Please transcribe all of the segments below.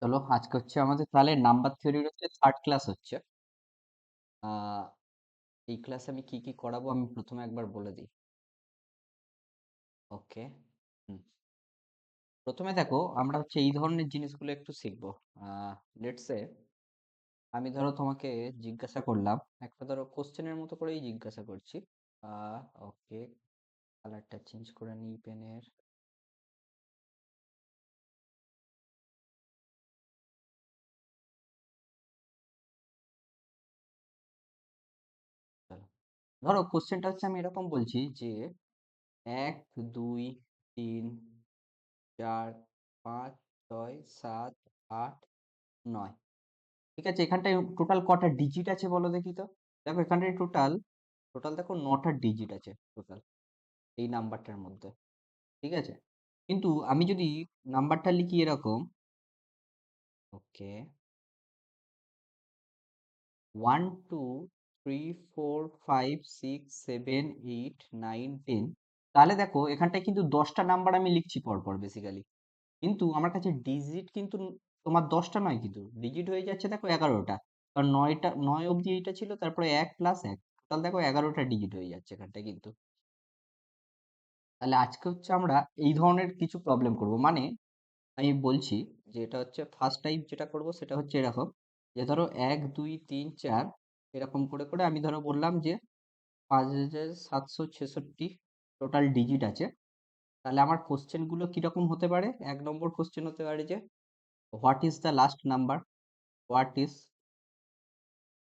চলো আজকে হচ্ছে আমাদের তাহলে নাম্বার থিওরির হচ্ছে থার্ড ক্লাস হচ্ছে। আহ এই ক্লাসে আমি কি কি করাবো আমি প্রথমে একবার বলে দিই। ওকে। প্রথমে দেখো আমরা হচ্ছে এই ধরনের জিনিসগুলো একটু শিখবো। লেটস সে আমি ধরো তোমাকে জিজ্ঞাসা করলাম, একটা ধরো কোশ্চেনের মতো করেই জিজ্ঞাসা করছি। আহ ওকে, কালারটা চেঞ্জ করে নিই পেনের। চলো, ধরো কোশ্চেনটা হচ্ছে আমি এরকম বলছি যে 1 2 3 4 5 6 7 8 9। ঠিক আছে, এখানটায় টোটাল কটা ডিজিট আছে বলো দেখি তো। দেখো এখানটায় টোটাল টোটাল দেখো 9টা ডিজিট আছে টোটাল এই নাম্বারটার মধ্যে। ঠিক আছে, কিন্তু আমি যদি নাম্বারটা লিখি এরকম, ওকে, 1 2 3 4 5 6 7 8 9 10, তাহলে দেখো এখানটায় কিন্তু 10টা নাম্বার আমি লিখছি পরপর বেসিক্যালি। কিন্তু আমার কাছে ডিজিট কিন্তু তোমার 10টা নয়, কিন্তু ডিজিট হয়ে যাচ্ছে দেখো 11টা। কারণ 9 অবধি এইটা ছিল, তারপরে 1 + 1, টোটাল দেখো 11টা ডিজিট হয়ে যাচ্ছে এখানটায় কিন্তু। তাহলে আজকে হচ্ছে আমরা এই ধরনের কিছু প্রবলেম করব, মানে আমি বলছি যে এটা হচ্ছে ফার্স্ট টাইপ যেটা করব সেটা হচ্ছে এরকম, যে ধরো 1 2 3 4 এরকম করে করে আমি ধরো বললাম যে 5766 টোটাল ডিজিট আছে। তাহলে আমার কোশ্চেন গুলো কিরকম হতে পারে? 1 নম্বর কোশ্চেন হতে পারে যে what is the last number. What is,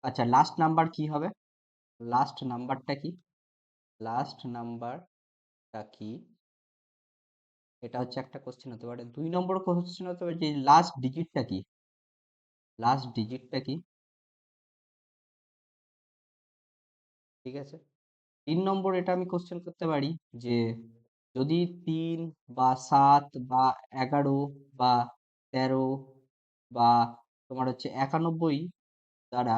আচ্ছা লাস্ট নাম্বার কি হবে? লাস্ট নাম্বারটা কি? লাস্ট নাম্বারটা কি? এটা হচ্ছে একটা কোশ্চেন হতে পারে। 2 নম্বর কোশ্চেন হতে পারে যে লাস্ট ডিজিটটা কি। লাস্ট ডিজিটটা কি? ঠিক আছে। 3 নম্বর এটা আমি কোশ্চেন করতে পারি যে যদি 3 বা 7 বা 11 বা 13 বা তোমার হচ্ছে 91 দ্বারা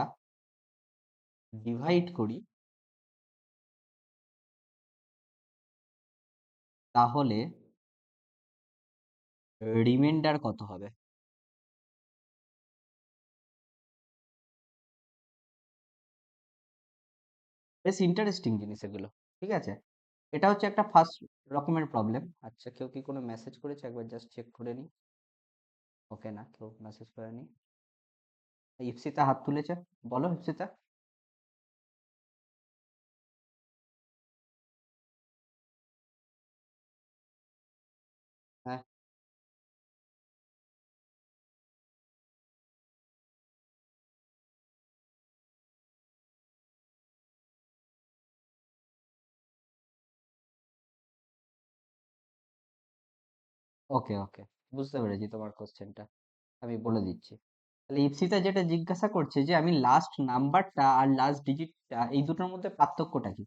ডিভাইড করি, তাহলে রিমাইন্ডার কত হবে? বেশ ইন্টারেস্টিং জিনিস এগুলো। ঠিক আছে, এটা হচ্ছে একটা ফার্স্ট রকমের প্রবলেম। আচ্ছা, কেউ কি কোনো মেসেজ করেছে? একবার জাস্ট চেক করে নি। ওকে, না কেউ মেসেজ করেনি। ইপসিতা হাত তুলেছে, বলো ইপসিতা। হ্যাঁ, ওকে ওকে, বুঝতে পেরেছি তোমার কোশ্চেনটা, আমি বলে দিচ্ছি। তাহলে ইপসিতা যেটা জিজ্ঞাসা করছে যে আমি লাস্ট নাম্বারটা আর লাস্ট ডিজিটটা এই দুটোর মধ্যে পার্থক্যটা কি।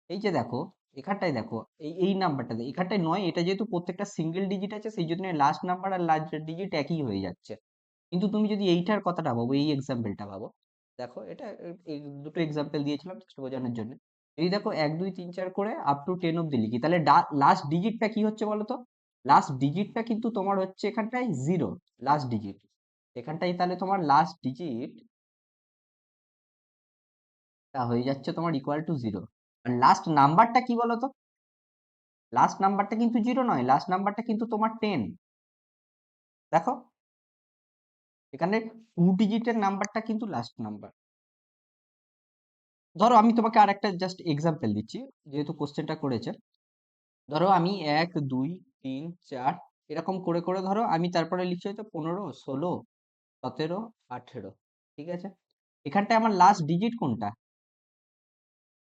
এই যে দেখো এখানটায় দেখো, এই নাম্বারটাতে এখানটায় নয়, এটা যেহেতু প্রত্যেকটা সিঙ্গেল ডিজিট আছে সেই জন্য লাস্ট নাম্বার আর লাস্ট ডিজিট একই হয়ে যাচ্ছে। কিন্তু তুমি যদি এইটার কথাটা ভাবো, এই এক্সাম্পলটা ভাবো, দেখো এটা এই দুটো এক্সাম্পল দিয়েছিলাম জাস্ট বোঝানোর জন্য। যদি দেখো 1 2 3 4 করে আপ টু 10 অব্দি লিখি, তাহলে লাস্ট ডিজিটটা কি হচ্ছে বলো তো? লাস্ট ডিজিটটা কিন্তু তোমার হচ্ছে এখানটায় 0। লাস্ট ডিজিট এখানটাই, তাহলে তোমার লাস্ট ডিজিটটা হয়ে যাচ্ছে তোমার ইকুয়াল টু 0। আর লাস্ট নাম্বারটা কি বলো তো? লাস্ট নাম্বারটা কিন্তু 0 নয়, লাস্ট নাম্বারটা কিন্তু তোমার 10। দেখো এখানে 2 ডিজিটের নাম্বারটা কিন্তু লাস্ট নাম্বার। ধরো আমি তোমাকে আর একটা জাস্ট এক্সাম্পল দিচ্ছি, যেহেতু কোশ্চেনটা করেছে। ধরো আমি 1 2 3 4 এরকম করে করে ধরো আমি তারপরে লিখছি হয়তো 15 16 17 18। ঠিক আছে, এখানটায় আমার লাস্ট ডিজিট কোনটা?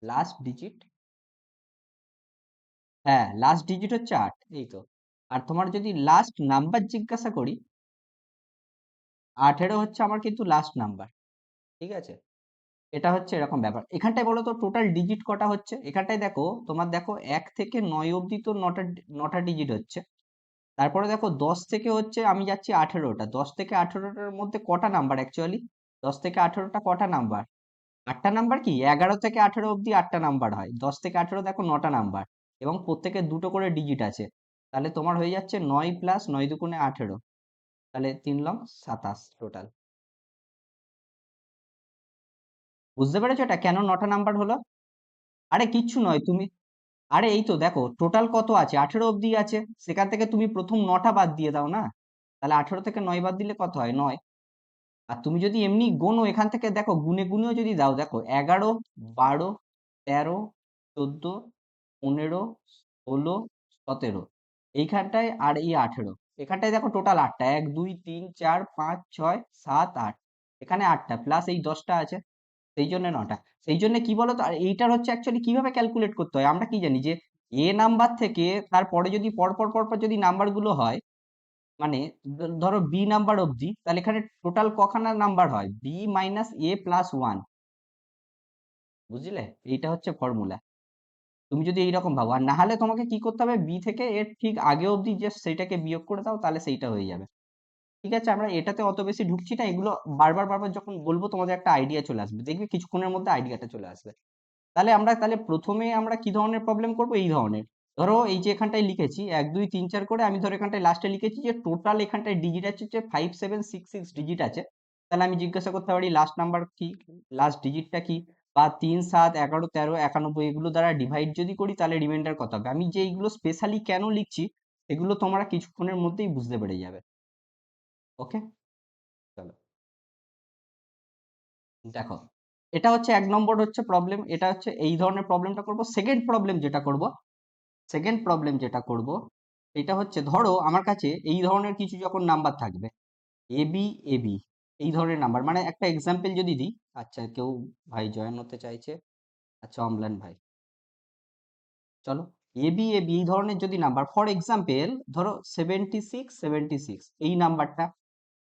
লাস্ট ডিজিট, হ্যাঁ লাস্ট ডিজিট হচ্ছে 8, এই তো। আর তোমার যদি লাস্ট নাম্বার জিজ্ঞাসা করি, 18 হচ্ছে আমার কিন্তু লাস্ট নাম্বার। ঠিক আছে, এটা হচ্ছে এরকম ব্যাপার। এখানটায় বলো তো টোটাল ডিজিট কটা হচ্ছে? এখানটায় দেখো তোমার, দেখো 1 থেকে 9 অবধি তো 9টা ডিজিট হচ্ছে। তারপরে দেখো 10 থেকে হচ্ছে আমি যাচ্ছি 18টা, 10 থেকে 18টার মধ্যে কটা নাম্বার অ্যাকচুয়ালি? 10 থেকে 18টা কটা নাম্বার? 8টা নাম্বার। কি 11 থেকে 18 অবধি 8টা নাম্বার হয়, 10 থেকে 18 দেখো 9টা নাম্বার, এবং প্রত্যেকের দুটো করে ডিজিট আছে। তাহলে তোমার হয়ে যাচ্ছে 9 + 9 × 18। তাহলে 3 লং 27 টোটাল। বুঝতে পেরেছো এটা কেন 9টা নাম্বার হলো? আরে কিচ্ছু নয় তুমি, আরে এই তো দেখো টোটাল কত আছে, 18 অব্দি আছে, সেখান থেকে তুমি প্রথম 9টা বাদ দিয়ে দাও না, তাহলে 18 থেকে 9 বাদ দিলে কত হয়, 9। আর তুমি যদি এমনি গোনো এখান থেকে দেখো, গুনে গুনেও যদি দাও, দেখো 11, 12, 13, 14, 15, 16, 17, এইখানটায় আর এই 18, এখানটায় দেখো টোটাল 8টা, 1 2 3 4 5 6 7 8, এখানে 8টা প্লাস এই 10টা আছে, সেই জন্য 9টা। সেই জন্য কি বলতো, আর এইটার হচ্ছে অ্যাকচুয়ালি কিভাবে ক্যালকুলেট করতে হয়, আমরা কি জানি যে এ নাম্বার থেকে তারপরে যদি পরপর পরপর যদি নাম্বার গুলো হয়, মানে ধরো বি নাম্বার অবধি, তাহলে এখানে টোটাল কখানা নাম্বার হয়, বি মাইনাস এ প্লাস 1, বুঝলে? এইটা হচ্ছে ফর্মুলা। তুমি যদি এইরকম ভাবো, আর না হলে তোমাকে কি করতে হবে, বি থেকে এর ঠিক আগে অবধি জাস্ট সেইটাকে বিয়োগ করে দাও, তাহলে সেইটা হয়ে যাবে। ঠিক আছে, আমরা এটাতে অত বেশি ঢুকছি না, এগুলো বারবার বারবার যখন বলবো তোমাদের একটা আইডিয়া চলে আসবে, দেখবে কিছুক্ষণের মধ্যে আইডিয়াটা চলে আসবে। তাহলে প্রথমে আমরা কি ধরনের প্রবলেম করব, এই ধরনের। ধরো এই যে এখানটায় লিখেছি 1 2 3 4 করে, আমি ধরো এখানটায় লাস্টে লিখেছি যে টোটাল এখানটায় ডিজিট আছে যে 5766 ডিজিট আছে। তাহলে আমি জিজ্ঞাসা করতে পারি লাস্ট নাম্বার কি, লাস্ট ডিজিটটা কি, বা 3 7 11 13 91, এগুলো দ্বারা ডিভাইড যদি করি তাহলে রিমাইন্ডার কত হবে। আমি যে এইগুলো স্পেশালি কেন লিখছি, এগুলো তোমরা কিছুক্ষণের মধ্যেই বুঝতে পেরে যাবে। ওকে, চলো দেখো, এটা হচ্ছে 1 নম্বর হচ্ছে প্রবলেম, এটা হচ্ছে এই ধরনের প্রবলেমটা করব। সেকেন্ড প্রবলেম যেটা করব এটা হচ্ছে, ধরো আমার কাছে এই ধরনের কিছু যখন নাম্বার থাকবে, এবি এবি, এই ধরনের নাম্বার, মানে একটা এক্সাম্পল যদি দিই। আচ্ছা, কেউ ভাই জয়েন হতে চাইছে, আচ্ছা অম্লান ভাই, চলো। এবি এবি এই ধরনের যদি নাম্বার, ফর এক্সাম্পল ধরো 76 76, এই নাম্বারটা,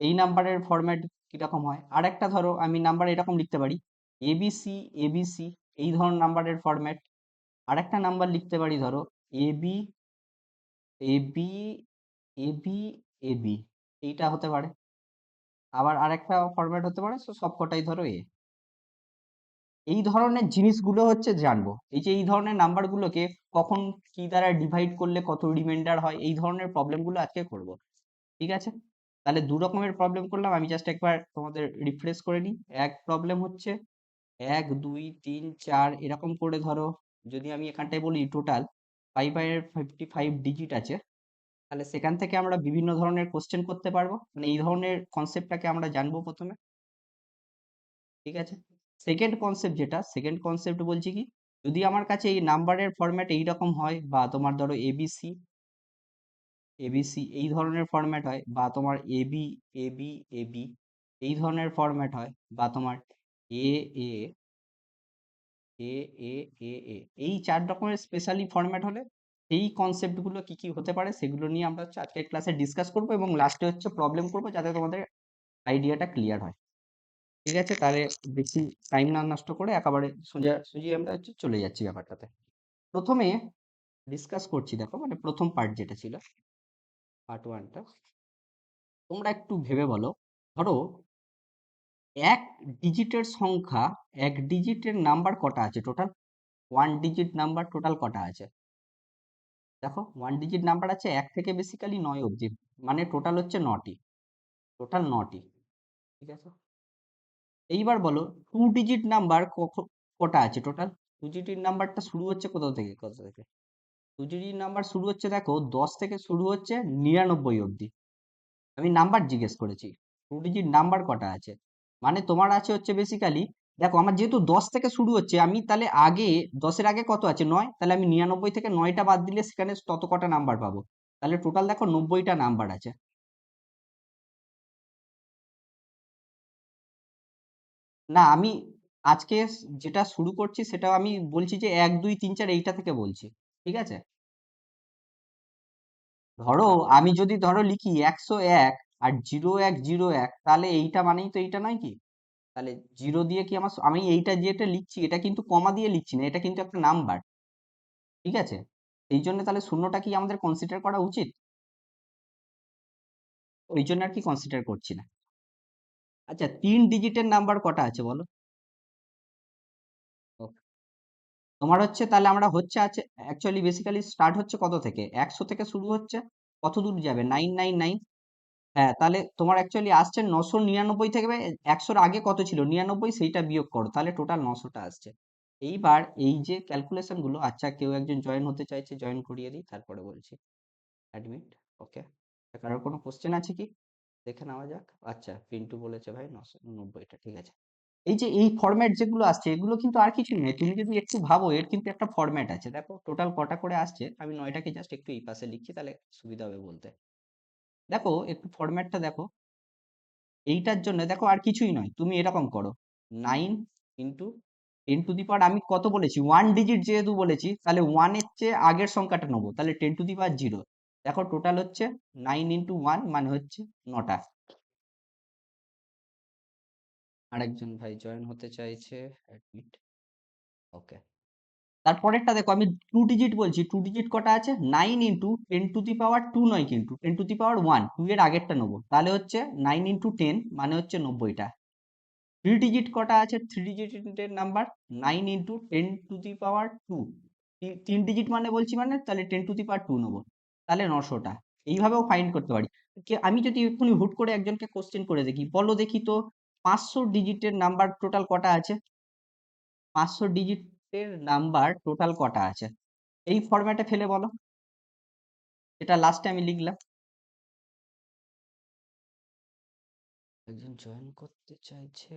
এই নাম্বারের ফরম্যাট কিরকম হয়, আর একটা ধরো আমি নাম্বার এরকম লিখতে পারি, এবিসি এবিসি, এই ধরনের নাম্বারের ফরম্যাট। আর একটা নাম্বার লিখতে পারি ধরো এবি এবি এবি এবি, এইটা হতে পারে। আবার আরেকটা ফরম্যাট হতে পারে, সবকটাই ধরো এ। এই ধরনের জিনিসগুলো হচ্ছে জানবো, এই যে এই ধরনের নাম্বারগুলোকে কখন কি দ্বারা ডিভাইড করলে কত রিমাইন্ডার হয়, এই ধরনের প্রবলেমগুলো আজকে করব। ঠিক আছে, তাহলে দু রকমের প্রবলেম করলাম, আমি জাস্ট একবার তোমাদের রিফ্রেশ করে নিই। এক প্রবলেম হচ্ছে 1 2 3 4 এরকম করে ধরো, যদি আমি এখানটায় বলি টোটাল 55 ডিজিট আছে, তাহলে সেখান থেকে আমরা বিভিন্ন ধরনের কোশ্চেন করতে পারবো, মানে এই ধরনের কনসেপ্টটাকে আমরা জানবো প্রথমে। ঠিক আছে, সেকেন্ড কনসেপ্ট বলছি কি, যদি আমার কাছে এই নাম্বারের ফরম্যাট এইরকম হয়, বা তোমার ধরো এবিসি এবিসি এই ধরনের ফরম্যাট হয়, বা তোমার এবি এবি এবি এই ধরনের ফরম্যাট হয়, বা তোমার এ এ এ এ এ এ এই 4 রকমের স্পেশালি ফরম্যাট হলে, এই কনসেপ্ট গুলো কি কি হতে পারে সেগুলো নিয়ে আমরা হচ্ছে আজকের ক্লাসে ডিসকাস করবো, এবং লাস্টে হচ্ছে প্রবলেম করবো, যাতে তোমাদের আইডিয়াটা ক্লিয়ার হয়। ঠিক আছে, তাহলে বেশি টাইম না নষ্ট করে একেবারে সোজাসুজি আমরা হচ্ছে চলে যাচ্ছি ব্যাপারটাতে। প্রথমে ডিসকাস করছি, দেখো মানে প্রথম পার্ট যেটা ছিল, পার্ট 1টা, তোমরা একটু ভেবে বলো, ধরো এক ডিজিটের সংখ্যা, 1 ডিজিটের নাম্বার কটা আছে টোটাল, 1 ডিজিট নাম্বার টোটাল কটা আছে। দেখো 1 ডিজিট নাম্বার আছে 1 থেকে বেসিক্যালি 9 অবধি, মানে টোটাল হচ্ছে 9টি, টোটাল 9টি। ঠিক আছে, এইবার বলো 2 ডিজিট নাম্বার কটা আছে টোটাল। 2 ডিজিট নাম্বারটা শুরু হচ্ছে কোথা থেকে? 2 ডিজিট নাম্বার শুরু হচ্ছে, দেখো 10 থেকে শুরু হচ্ছে 99 অবধি। আমি নাম্বার জিজ্ঞেস করেছি, 2 ডিজিট নাম্বার কটা আছে, মানে তোমার আছে হচ্ছে বেসিক্যালি, দেখো আমার যেহেতু 10 থেকে শুরু হচ্ছে, আমি তাহলে আগে 10-এর আগে কত আছে, 9, তাহলে আমি 99 থেকে 9টা বাদ দিলে সেখানে তত কটা নাম্বার পাবো, তাহলে টোটাল দেখো 90টা নাম্বার আছে। না, আমি আজকে যেটা শুরু করছি সেটা আমি বলছি যে 1 2 3 4 এইটা থেকে বলছি। ঠিক আছে, ধরো আমি যদি ধরো লিখি 101 আর 0101, তাহলে এইটা মানেই তো এইটা নয় কি, তাহলে জিরো দিয়ে কি আমি এইটা যেটা লিখছি এটা কিন্তু কমা দিয়ে লিখছি না, এটা কিন্তু একটা নাম্বার। ঠিক আছে, এই জন্য তাহলে শূন্যটা কি আমাদের কনসিডার করা উচিত, ওই জন্য আর কি কনসিডার করছি না। আচ্ছা, 3 ডিজিটের নাম্বার কটা আছে বলো। ও, তোমার হচ্ছে, তাহলে আমরা হচ্ছে আছে অ্যাকচুয়ালি বেসিক্যালি স্টার্ট হচ্ছে কত থেকে, 100 থেকে শুরু হচ্ছে, কত দূর যাবে, 999, হ্যাঁ, তাহলে তোমার অ্যাকচুয়ালি আসছে 999 থেকে 100-র আগে কত ছিল 99, সেইটা বিয়োগ করো, তাহলে টোটাল 900টা আসছে। এইবার এই যে ক্যালকুলেশন গুলো, আচ্ছা কেউ একজন জয়েন হতে চাইছে, জয়েন করিয়ে দিই, তারপরে বলছি। অ্যাডমিট, ওকে। কারোর কোনো কোশ্চেন আছে কি, দেখে নেওয়া যাক। আচ্ছা, পিন্টু বলেছে ভাই 990টা, ঠিক আছে। এই যে এই ফরম্যাট যেগুলো আসছে, এগুলো কিন্তু আর কিছু নেই, তুমি যদি একটু ভাবো এর কিন্তু একটা ফরম্যাট আছে। দেখো টোটাল কটা করে আসছে, আমি 9টাকে জাস্ট একটু এই পাশে লিখছি, তাহলে সুবিধা হবে বলতে। দেখো একটু ফরম্যাটটা দেখো, এইটার জন্য দেখো আর কিছুই নয়, তুমি এরকম করো 9 ইন্টু 10 টু দি পাওয়ার, আমি কত বলেছি, 1 ডিজিট যেহেতু বলেছি, তাহলে 1-এর চেয়ে আগের সংখ্যাটা নেবো, তাহলে 10 টু দি পাওয়ার 0। দেখো টোটাল হচ্ছে 9 ইন্টু 1 মানে হচ্ছে 9টা। আরেকজন ভাই জয়েন হতে চাইছে, অ্যাডমিট, ওকে। তারপরেরটা দেখো, আমি 2 ডিজিট বলছি, 2 ডিজিট কটা আছে, 9 ইন্টু 10 টু দি পাওয়ার 2 নয়, কিন্তু 10 টু দি পাওয়ার 1, 2 এর আগেরটা নেবো, তাহলে হচ্ছে 9 ইন্টু 10 মানে হচ্ছে 90টা। 3 ডিজিট কটা আছে, 3 ডিজিটের number 9 into 10 to the power 2, 3 digit মানে বলছি, মানে তাহলে 10 টু দি পাওয়ার 2 নেবো, তাহলে 900টা। এইভাবেও ফাইন্ড করতে পারি। আমি যদি এক্ষুনি হুট করে একজনকে কোশ্চেন করে দেখি, বলো দেখি তো 500 ডিজিটের নাম্বার টোটাল কটা আছে, 500 ডিজিটের নাম্বার টোটাল কটা আছে, এই ফরম্যাটে ফেলে বলো, এটা লাস্টে আমি লিখলাম। একজন জয়েন করতে চাইছে,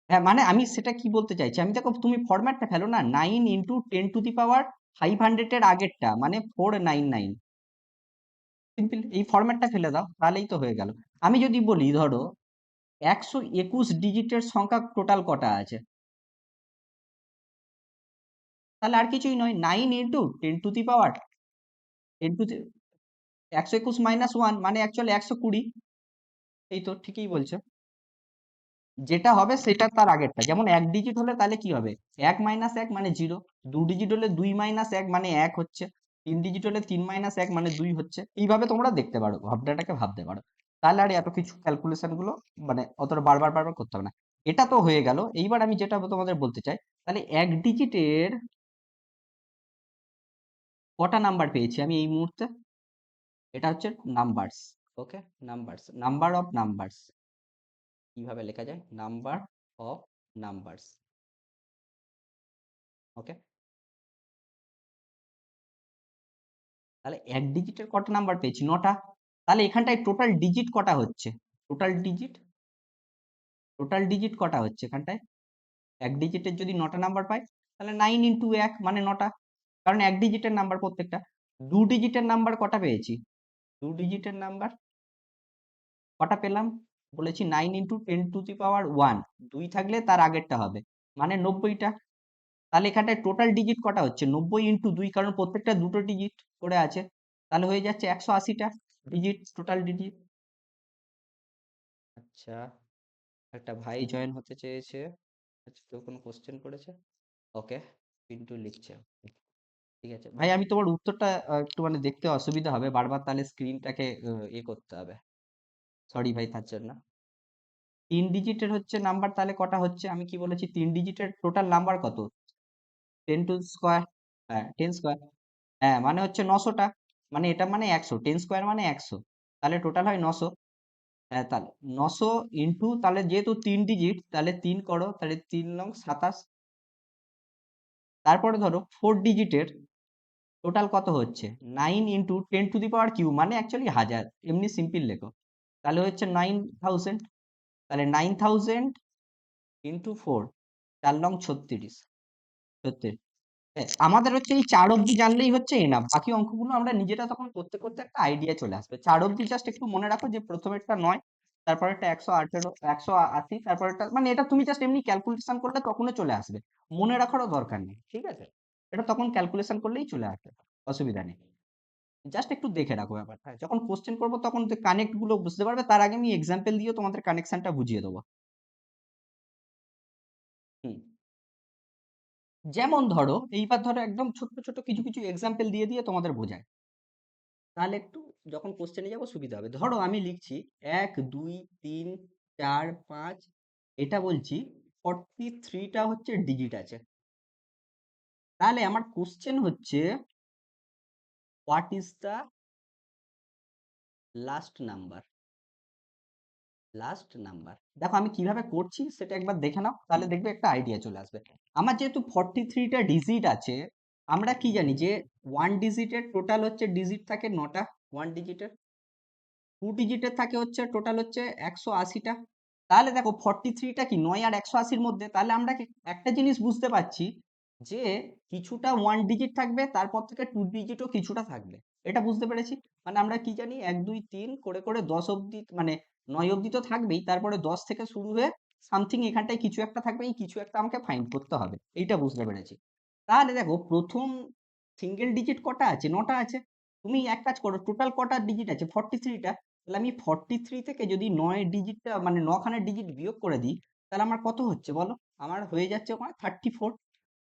হ্যাঁ মানে আমি সেটা কি বলতে চাইছি, আমি দেখো তুমি ফরম্যাটটা ফেলো না, 9 ইন্টু 10 টু দি পাওয়ার 500 এর আগেরটা মানে 499, সিম্পল এই ফরম্যাটটা ফেলে দাও, তাহলেই তো হয়ে গেল। আমি যদি বলি ধরো 121 ডিজিটের সংখ্যা টোটাল কটা আছে, তাহলে আর কিছুই নয়, 9 ইন্টু 10 টু দি পাওয়ার 121 - 1 মানে অ্যাকচুয়ালি 120। এই তো ঠিকই বলছো, যেটা হবে সেটা তার আগেরটা, যেমন 1 ডিজিট হলে তাহলে কি হবে, 1 - 1 মানে 0, 2 ডিজিট হলে 2 - 1 মানে 1 হচ্ছে, 3 ডিজিট হলে 3 - 1 মানে 2 হচ্ছে। এইভাবে তোমরা দেখতে পারো, ভাবনাটাকে ভাবতে পারো, তাহলে আর এত কিছু ক্যালকুলেশন গুলো মানে অতটা বারবার বারবার করতে হবে না। এটা তো হয়ে গেল। এইবার আমি যেটা তোমাদের বলতে চাই, তাহলে 1 ডিজিটের কটা নাম্বার পেয়েছি আমি এই মুহূর্তে, এটা হচ্ছে numbers, okay. Numbers, number of numbers, কিভাবে লেখা যায়, নাম্বার অফ নাম্বারস, ওকে। তাহলে 1 ডিজিটের কটা নাম্বার পেয়েছি, 9টা। তাহলে এখানটায় টোটাল ডিজিট কটা হচ্ছে, টোটাল ডিজিট, টোটাল ডিজিট কটা হচ্ছে এখানটায়, 1 ডিজিটের যদি 9টা নাম্বার পাই, তাহলে 9 ইন্টু 1 মানে 9টা, কারণ 1 ডিজিটের নাম্বার প্রত্যেকটা। 2 ডিজিটের নাম্বার কটা পেয়েছি, 2 ডিজিটের নাম্বার কটা পেলাম, বলেছি 9 ইন্টু 10 টু দি পাওয়ার 1, 2 থাকলে তার আগেরটা হবে, মানে 90টা। তাহলে এখানটায় টোটাল ডিজিট কটা হচ্ছে, 90 ইন্টু 2, কারণ প্রত্যেকটা দুটো ডিজিট করে আছে, তাহলে হয়ে যাচ্ছে 180টা ডিজিট, টোটাল ডিজিট। আচ্ছা, একটা ভাই জয়েন হতে চেয়েছে, আচ্ছা কেউ কোনো কোশ্চেন করেছে, ওকে, পিন্টু লিখছে, ঠিক আছে ভাই। আমি তোমার উত্তরটা একটু মানে দেখতে অসুবিধা হবে, বারবার তাহলে স্ক্রিনটাকে ইয়ে করতে হবে, সরি ভাই তার জন্য। 3 ডিজিটের হচ্ছে নাম্বার, তাহলে কটা হচ্ছে, আমি কি বলেছি, 3 ডিজিটের টোটাল নাম্বার কত, 10 টু স্কোয়ার, হ্যাঁ 10 স্কোয়ার, হ্যাঁ মানে হচ্ছে 900টা, মানে এটা মানে 100, 10 স্কোয়ার মানে 100, তাহলে টোটাল হয় 900। হ্যাঁ তাহলে 900 ইন্টু, তাহলে যেহেতু 3 ডিজিট, তাহলে 3 করো, তাহলে 3 9 27। তারপরে ধরো 4 ডিজিটের টোটাল কত হচ্ছে, 9 into 10 to the power cube, মানে অ্যাকচুয়ালি 1000, এমনি সিম্পল লেখো, তাহলে হচ্ছে 9000, তাহলে 9000 ইন্টু 4, 4 9 36, 36। আমাদের হচ্ছে এই 4 অব্দি জানলেই হচ্ছে এনাফ, বাকি অঙ্কগুলো আমরা নিজেরা তখন করতে করতে একটা আইডিয়া চলে আসবে। 4 অব্দি জাস্ট একটু মনে রাখো যে প্রথমেরটা 9, তারপরেরটা 118, 180, তারপরেরটা, মানে এটা তুমি জাস্ট এমনি ক্যালকুলেশন করলে তখনই চলে আসবে, মনে রাখারও দরকার নেই, ঠিক আছে। এটা তখন ক্যালকুলেশন করলেই চলে আসবে, অসুবিধা নেই। জাস্ট একটু দেখে রাখো ব্যাপারটা, যখন কোশ্চেন করবো তখন কানেক্ট গুলো বুঝতে পারবে, তার আগে আমি এক্সাম্পল দিয়ে তোমাদের কানেকশনটা বুঝিয়ে দেবো। হুম, যেমন ধরো এইবার ধরো একদম ছোট ছোট কিছু কিছু এক্সাম্পল দিয়ে দিয়ে তোমাদের বোঝায়, তাহলে একটু যখন কোশ্চেনে যাবো সুবিধা হবে। ধরো আমি লিখছি 1 2 3 4 5 এটা বলছি 43টা হচ্ছে ডিজিট আছে। তাহলে আমার কোশ্চেন হচ্ছে what is the last number. Last number দেখো আমি কিভাবে করছি সেটা একবার দেখে নাও, তাহলে দেখবে একটা আইডিয়া চলে আসবে। আমার যেহেতু 43টা ডিজিট আছে, আমরা কি জানি যে ওয়ান ডিজিটের টোটাল হচ্ছে ডিজিট থাকে 9টা, ওয়ান ডিজিটের। টু ডিজিটের থাকে হচ্ছে টোটাল হচ্ছে 180টা। তাহলে দেখো 43টা কি 9 আর 180-র মধ্যে, তাহলে আমরা একটা জিনিস বুঝতে পারছি যে কিছুটা ওয়ান ডিজিট থাকবে, তারপর থেকে টু ডিজিটও কিছুটা থাকবে। এটা বুঝতে পেরেছি। মানে আমরা কি জানি 1 2 3 করে করে 10 অব্দি, মানে 9 অব্দি তো থাকবেই, তারপরে 10 থেকে শুরু হয়ে সামথিং এখানটায় কিছু একটা থাকবে, এই কিছু একটা আমাকে ফাইন্ড করতে হবে, এইটা বুঝতে পেরেছি। তাহলে দেখো প্রথম সিঙ্গেল ডিজিট কটা আছে, 9টা আছে। তুমি এক কাজ করো, টোটাল কটা ডিজিট আছে 43টা, তাহলে আমি 43 থেকে যদি 9 ডিজিটটা মানে 9খানা ডিজিট বিয়োগ করে দিই, তাহলে আমার কত হচ্ছে বলো? আমার হয়ে যাচ্ছে ওখানে 34।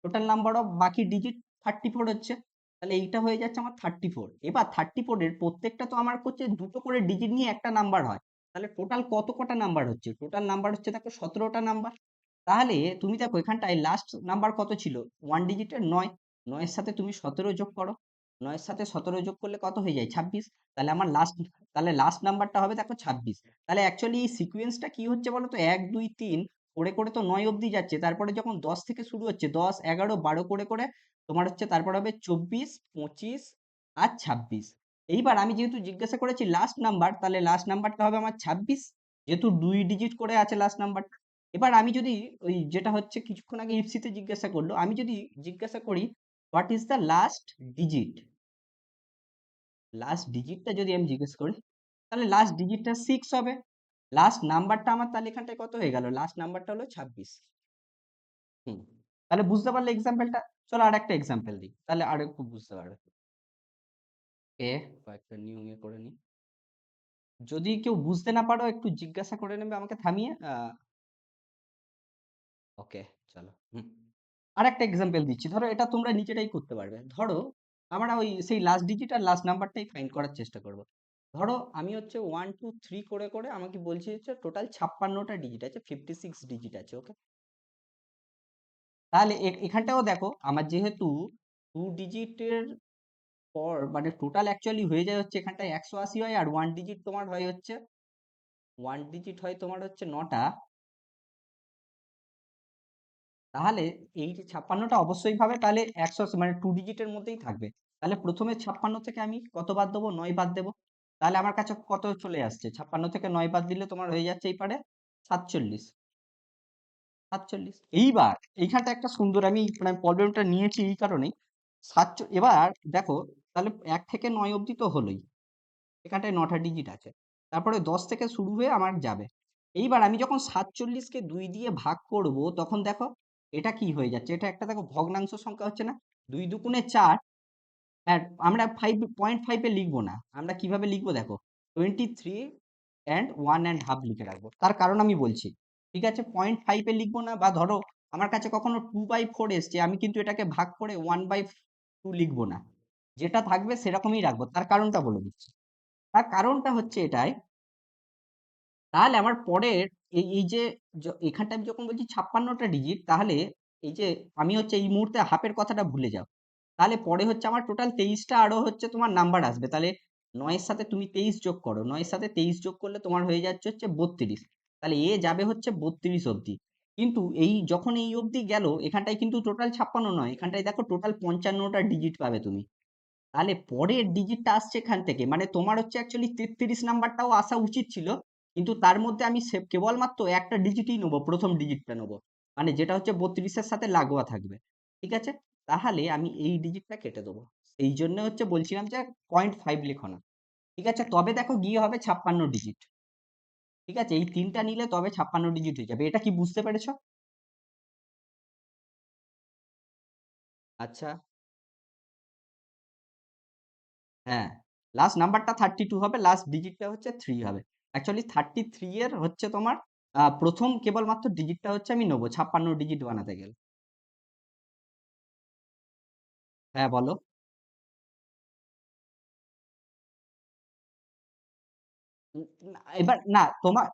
টোটাল নাম্বার অফ বাকি ডিজিট 34 হচ্ছে। তাহলে এইটা হয়ে যাচ্ছে আমার 34। এবার 34-এর প্রত্যেকটা তো আমার হচ্ছে দুটো করে ডিজিট নিয়ে একটা নাম্বার হয়। তাহলে টোটাল কত কটা নাম্বার হচ্ছে? টোটাল নাম্বার হচ্ছে দেখো 17টা নাম্বার। তাহলে তুমি দেখো এখানটায় লাস্ট নাম্বার কত ছিল? ওয়ান ডিজিটের 9। 9-এর সাথে তুমি 17 যোগ করো। 9-এর সাথে 17 যোগ করলে কত হয়ে যায়? 26। তাহলে আমার লাস্ট, তাহলে লাস্ট নাম্বারটা হবে দেখো 26। তাহলে অ্যাকচুয়ালি এই সিকোয়েন্সটা কি হচ্ছে বলো তো? 1 2 3 করে করে তো 9 অব্দি যাচ্ছে, তারপরে যখন 10 থেকে শুরু হচ্ছে 10 11 12 করে করে তোমার হচ্ছে তারপর হবে 24 25 আর 26। এইবার আমি যেহেতু জিজ্ঞাসা করেছি লাস্ট নাম্বার, তাহলে লাস্ট নাম্বারটা হবে আমার 26, যেহেতু 2 ডিজিট করে আছে লাস্ট নাম্বার। এবার আমি যদি ওই যেটা হচ্ছে কিছুক্ষণ আগে ইপসিতে জিজ্ঞাসা করলো, আমি যদি জিজ্ঞাসা করি what is the last digit, last ডিজিটটা যদি আমি জিজ্ঞেস করি, তাহলে লাস্ট ডিজিটটা 6 হবে। লাস্ট নাম্বারটা আমার তাহলে এখানটায় কত হয়ে গেল? লাস্ট নাম্বারটা হলো 26। হুম, তাহলে বুঝতে পারলে এক্সাম্পলটা? চলো আর একটা এক্সাম্পল দিই, তাহলে আর একটু বুঝতে পারবে। কয়েকটা নিউ ইয়ে করে নি। যদি কেউ বুঝতে না পারো একটু জিজ্ঞাসা করে নেবে আমাকে থামিয়ে। ওকে, চলো। হুম, আর একটা এক্সাম্পল দিচ্ছি, ধরো এটা তোমরা নিজেরাই করতে পারবে। ধরো আমরা ওই সেই লাস্ট ডিজিট আর লাস্ট নাম্বারটাই ফাইন্ড করার চেষ্টা করব। ধরো আমি হচ্ছে 1 2 3 করে করে আমাকে বলছি হচ্ছে টোটাল 56টা ডিজিট আছে, 56 ডিজিট আছে। ওকে, তাহলে এখানটাও দেখো আমার যেহেতু টু ডিজিটের পর মানে টোটাল অ্যাকচুয়ালি হয়ে যায় হচ্ছে এখানটায় 180 হয়, আর ওয়ান ডিজিট তোমার হয় হচ্ছে, ওয়ান ডিজিট হয় তোমার হচ্ছে 9টা। তাহলে এই যে 56টা অবশ্যই ভাবে তাহলে 180 মানে টু ডিজিটের মধ্যেই থাকবে। তাহলে প্রথমে 56 থেকে আমি কত বাদ দেবো? 9 বাদ দেবো। তাহলে আমার কাছে কত চলে আসছে? 56 থেকে 9 বাদ দিলে তোমার হয়ে যাচ্ছে এই পারে 47। 47। এইবার এইখানটা একটা সুন্দর আমি মানে প্রবলেমটা নিয়েছি এই কারণেই। এবার দেখো, তাহলে 1 থেকে 9 অবধি তো হলোই, এখানটায় 9টা ডিজিট আছে। তারপরে 10 থেকে শুরু হয়ে আমার যাবে। এইবার আমি যখন 47-কে 2 দিয়ে ভাগ করব, তখন দেখো এটা কি হয়ে যাচ্ছে? এটা একটা দেখো ভগ্নাংশ সংখ্যা হচ্ছে না? 2 দুগুণে 4। হ্যাঁ, আমরা 5.5 এ লিখবো না, আমরা কিভাবে লিখবো দেখো, 23 and 1.5 লিখে রাখবো। তার কারণ আমি বলছি, ঠিক আছে? 0.5 এ লিখবো না, বা ধরো আমার কাছে কখনো 2/4 এসছে, আমি কিন্তু এটাকে ভাগ করে 1/2 লিখবো না, যেটা থাকবে সেরকমই রাখবো। তার কারণটা বলে দিচ্ছি। তার কারণটা হচ্ছে এটাই, তাহলে আমার পরের এই এই যে এখানটা আমি যখন বলছি 56টা ডিজিট, তাহলে এই যে আমি হচ্ছে এই মুহূর্তে হাফের কথাটা ভুলে যাও। তাহলে পরে হচ্ছে আমার টোটাল 23টা আরো হচ্ছে তোমার নাম্বার আসবে। তাহলে 9-এর সাথে তুমি 23 যোগ করো, 9-এর সাথে 23 যোগ করলে তোমার হয়ে যাচ্ছে হচ্ছে 32। তাহলে এ যাবে হচ্ছে 32 অব্দি। কিন্তু এই যখন এই অব্দি গেল, এখানটায় কিন্তু টোটাল 56 নয়, এখানটায় দেখো টোটাল 55টা ডিজিট পাবে তুমি। তাহলে পরের ডিজিটটা আসছে এখান থেকে, মানে তোমার হচ্ছে অ্যাকচুয়ালি 33 নাম্বারটাও আসা উচিত ছিল, কিন্তু তার মধ্যে আমি কেবলমাত্র একটা ডিজিটই নেবো, প্রথম ডিজিটটা নেবো, মানে যেটা হচ্ছে 32-এর সাথে লাগোয়া থাকবে। ঠিক আছে? তাহলে আমি এই ডিজিটটা কেটে দেবো। এই জন্য হচ্ছে বলছিলাম যে 0.5 লিখো না। ঠিক আছে? তবে দেখো গিয়ে হবে 56 ডিজিট। ঠিক আছে? এই তিনটা নিলে তবে 56 ডিজিট হয়ে যাবে। এটা কি বুঝতে পেরেছো? আচ্ছা, হ্যাঁ, লাস্ট নাম্বারটা 32 হবে, লাস্ট ডিজিটটা হচ্ছে 3 হবে। অ্যাকচুয়ালি 33 এর হচ্ছে তোমার প্রথম কেবলমাত্র ডিজিটটা হচ্ছে আমি নেবো 56 ডিজিট বানাতে গেলে। হ্যাঁ, বলো। না, এবার না তোমার,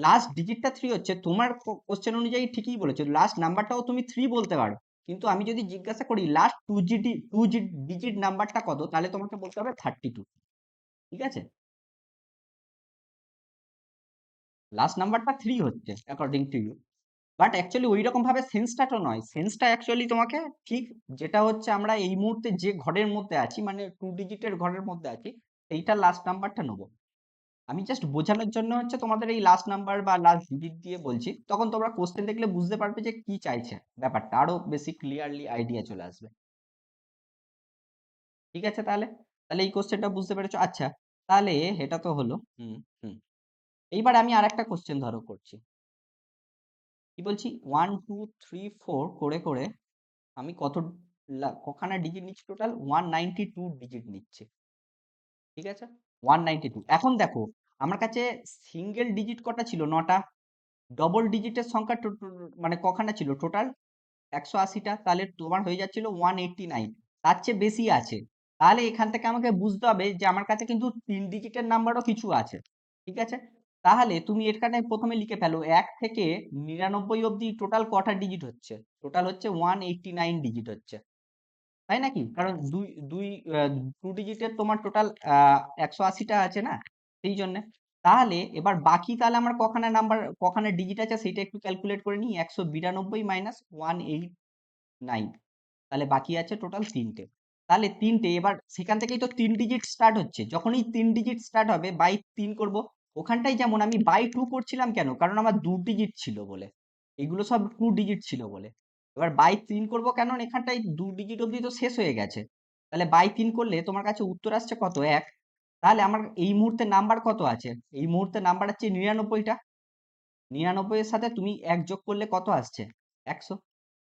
লাস্ট ডিজিটটা 3 হচ্ছে, তোমার কোশ্চেন অনুযায়ী ঠিকই বলেছো, লাস্ট নাম্বারটাও তুমি 3 বলতে পারো, কিন্তু আমি যদি জিজ্ঞাসা করি লাস্ট টু ডিজিট নাম্বারটা কত, তাহলে তোমাকে বলতে হবে 32। ঠিক আছে, লাস্ট নাম্বারটা 3 হচ্ছে according to you, but actually ওই রকম ভাবে সেন্সটা তো নয়, সেন্সটা অ্যাকচুয়ালি তোমাকে ঠিক যেটা হচ্ছে আমরা এই মুহূর্তে যে ঘরের মধ্যে আছি, মানে 2 ডিজিটের ঘরের মধ্যে আছি, এইটা লাস্ট নাম্বারটা নেবো। আমি জাস্ট বোঝানোর জন্য হচ্ছে তোমাদের এই লাস্ট নাম্বার বা লাস্ট ডিজিট দিয়ে বলছি, তখন তোমরা কোশ্চেন দেখলে বুঝতে পারবে যে কি চাইছে, ব্যাপারটা আরো বেশি ক্লিয়ারলি আইডিয়া চলে আসবে। ঠিক আছে, তাহলে তাহলে এই কোশ্চেনটা বুঝতে পেরেছো? আচ্ছা, তাহলে এটা তো হলো। হুম হুম। এইবার আমি আরেকটা কোশ্চেন ধরো করছি। কি বলছি, 1 2 3 4 করে করে আমি কখানা ডিজিট নিচ্ছি, টোটাল 192 ডিজিট নিচ্ছে। ঠিক আছে, 192। এখন দেখো আমার কাছে সিঙ্গেল ডিজিট কটা ছিল, 9টা। ডবল ডিজিটের সংখ্যা মানে কখানা ছিল টোটাল, 180টা। তাহলে তোমার হয়ে যাচ্ছিল 189, তার চেয়ে বেশি আছে। তাহলে এখান থেকে আমাকে বুঝতে হবে যে আমার কাছে কিন্তু 3 ডিজিটের নাম্বারও কিছু আছে। ঠিক আছে, তাহলে তুমি এখানে প্রথমে লিখে ফেলো 1 থেকে 99 অব্দি টোটাল কটা ডিজিট হচ্ছে, টোটাল হচ্ছে 189 ডিজিট হচ্ছে, তাই নাকি? কারণ দুই দুই 2 ডিজিটের তোমার টোটাল 180টা আছে না, সেই জন্য। তাহলে এবার বাকি তাহলে আমার কখানা ডিজিট আছে সেটা একটু ক্যালকুলেট করে নিই, 192 মাইনাস 189, তাহলে বাকি আছে টোটাল 3টে। তাহলে 3টে, এবার সেখান থেকেই তো 3 ডিজিট স্টার্ট হচ্ছে, যখনই 3 ডিজিট স্টার্ট হবে বাই 3 করব। ওখানটাই যেমন আমি বাই 2 করছিলাম কেন, কারণ আমার 2 ডিজিট ছিল বলে, এগুলো সব 2 ডিজিট ছিল বলে। এবার বাই 3 করব কেন, এখানটাই 2 ডিজিট অবধি তো শেষ হয়ে গেছে, তাহলে বাই 3 করলে তোমার কাছে উত্তর আসছে কত, 1। তাহলে আমার এই মুহূর্তে নাম্বার কত আছে, এই মুহূর্তে নাম্বার আছে 99টা। 99 এর সাথে তুমি 1 যোগ করলে কত আসছে, 100।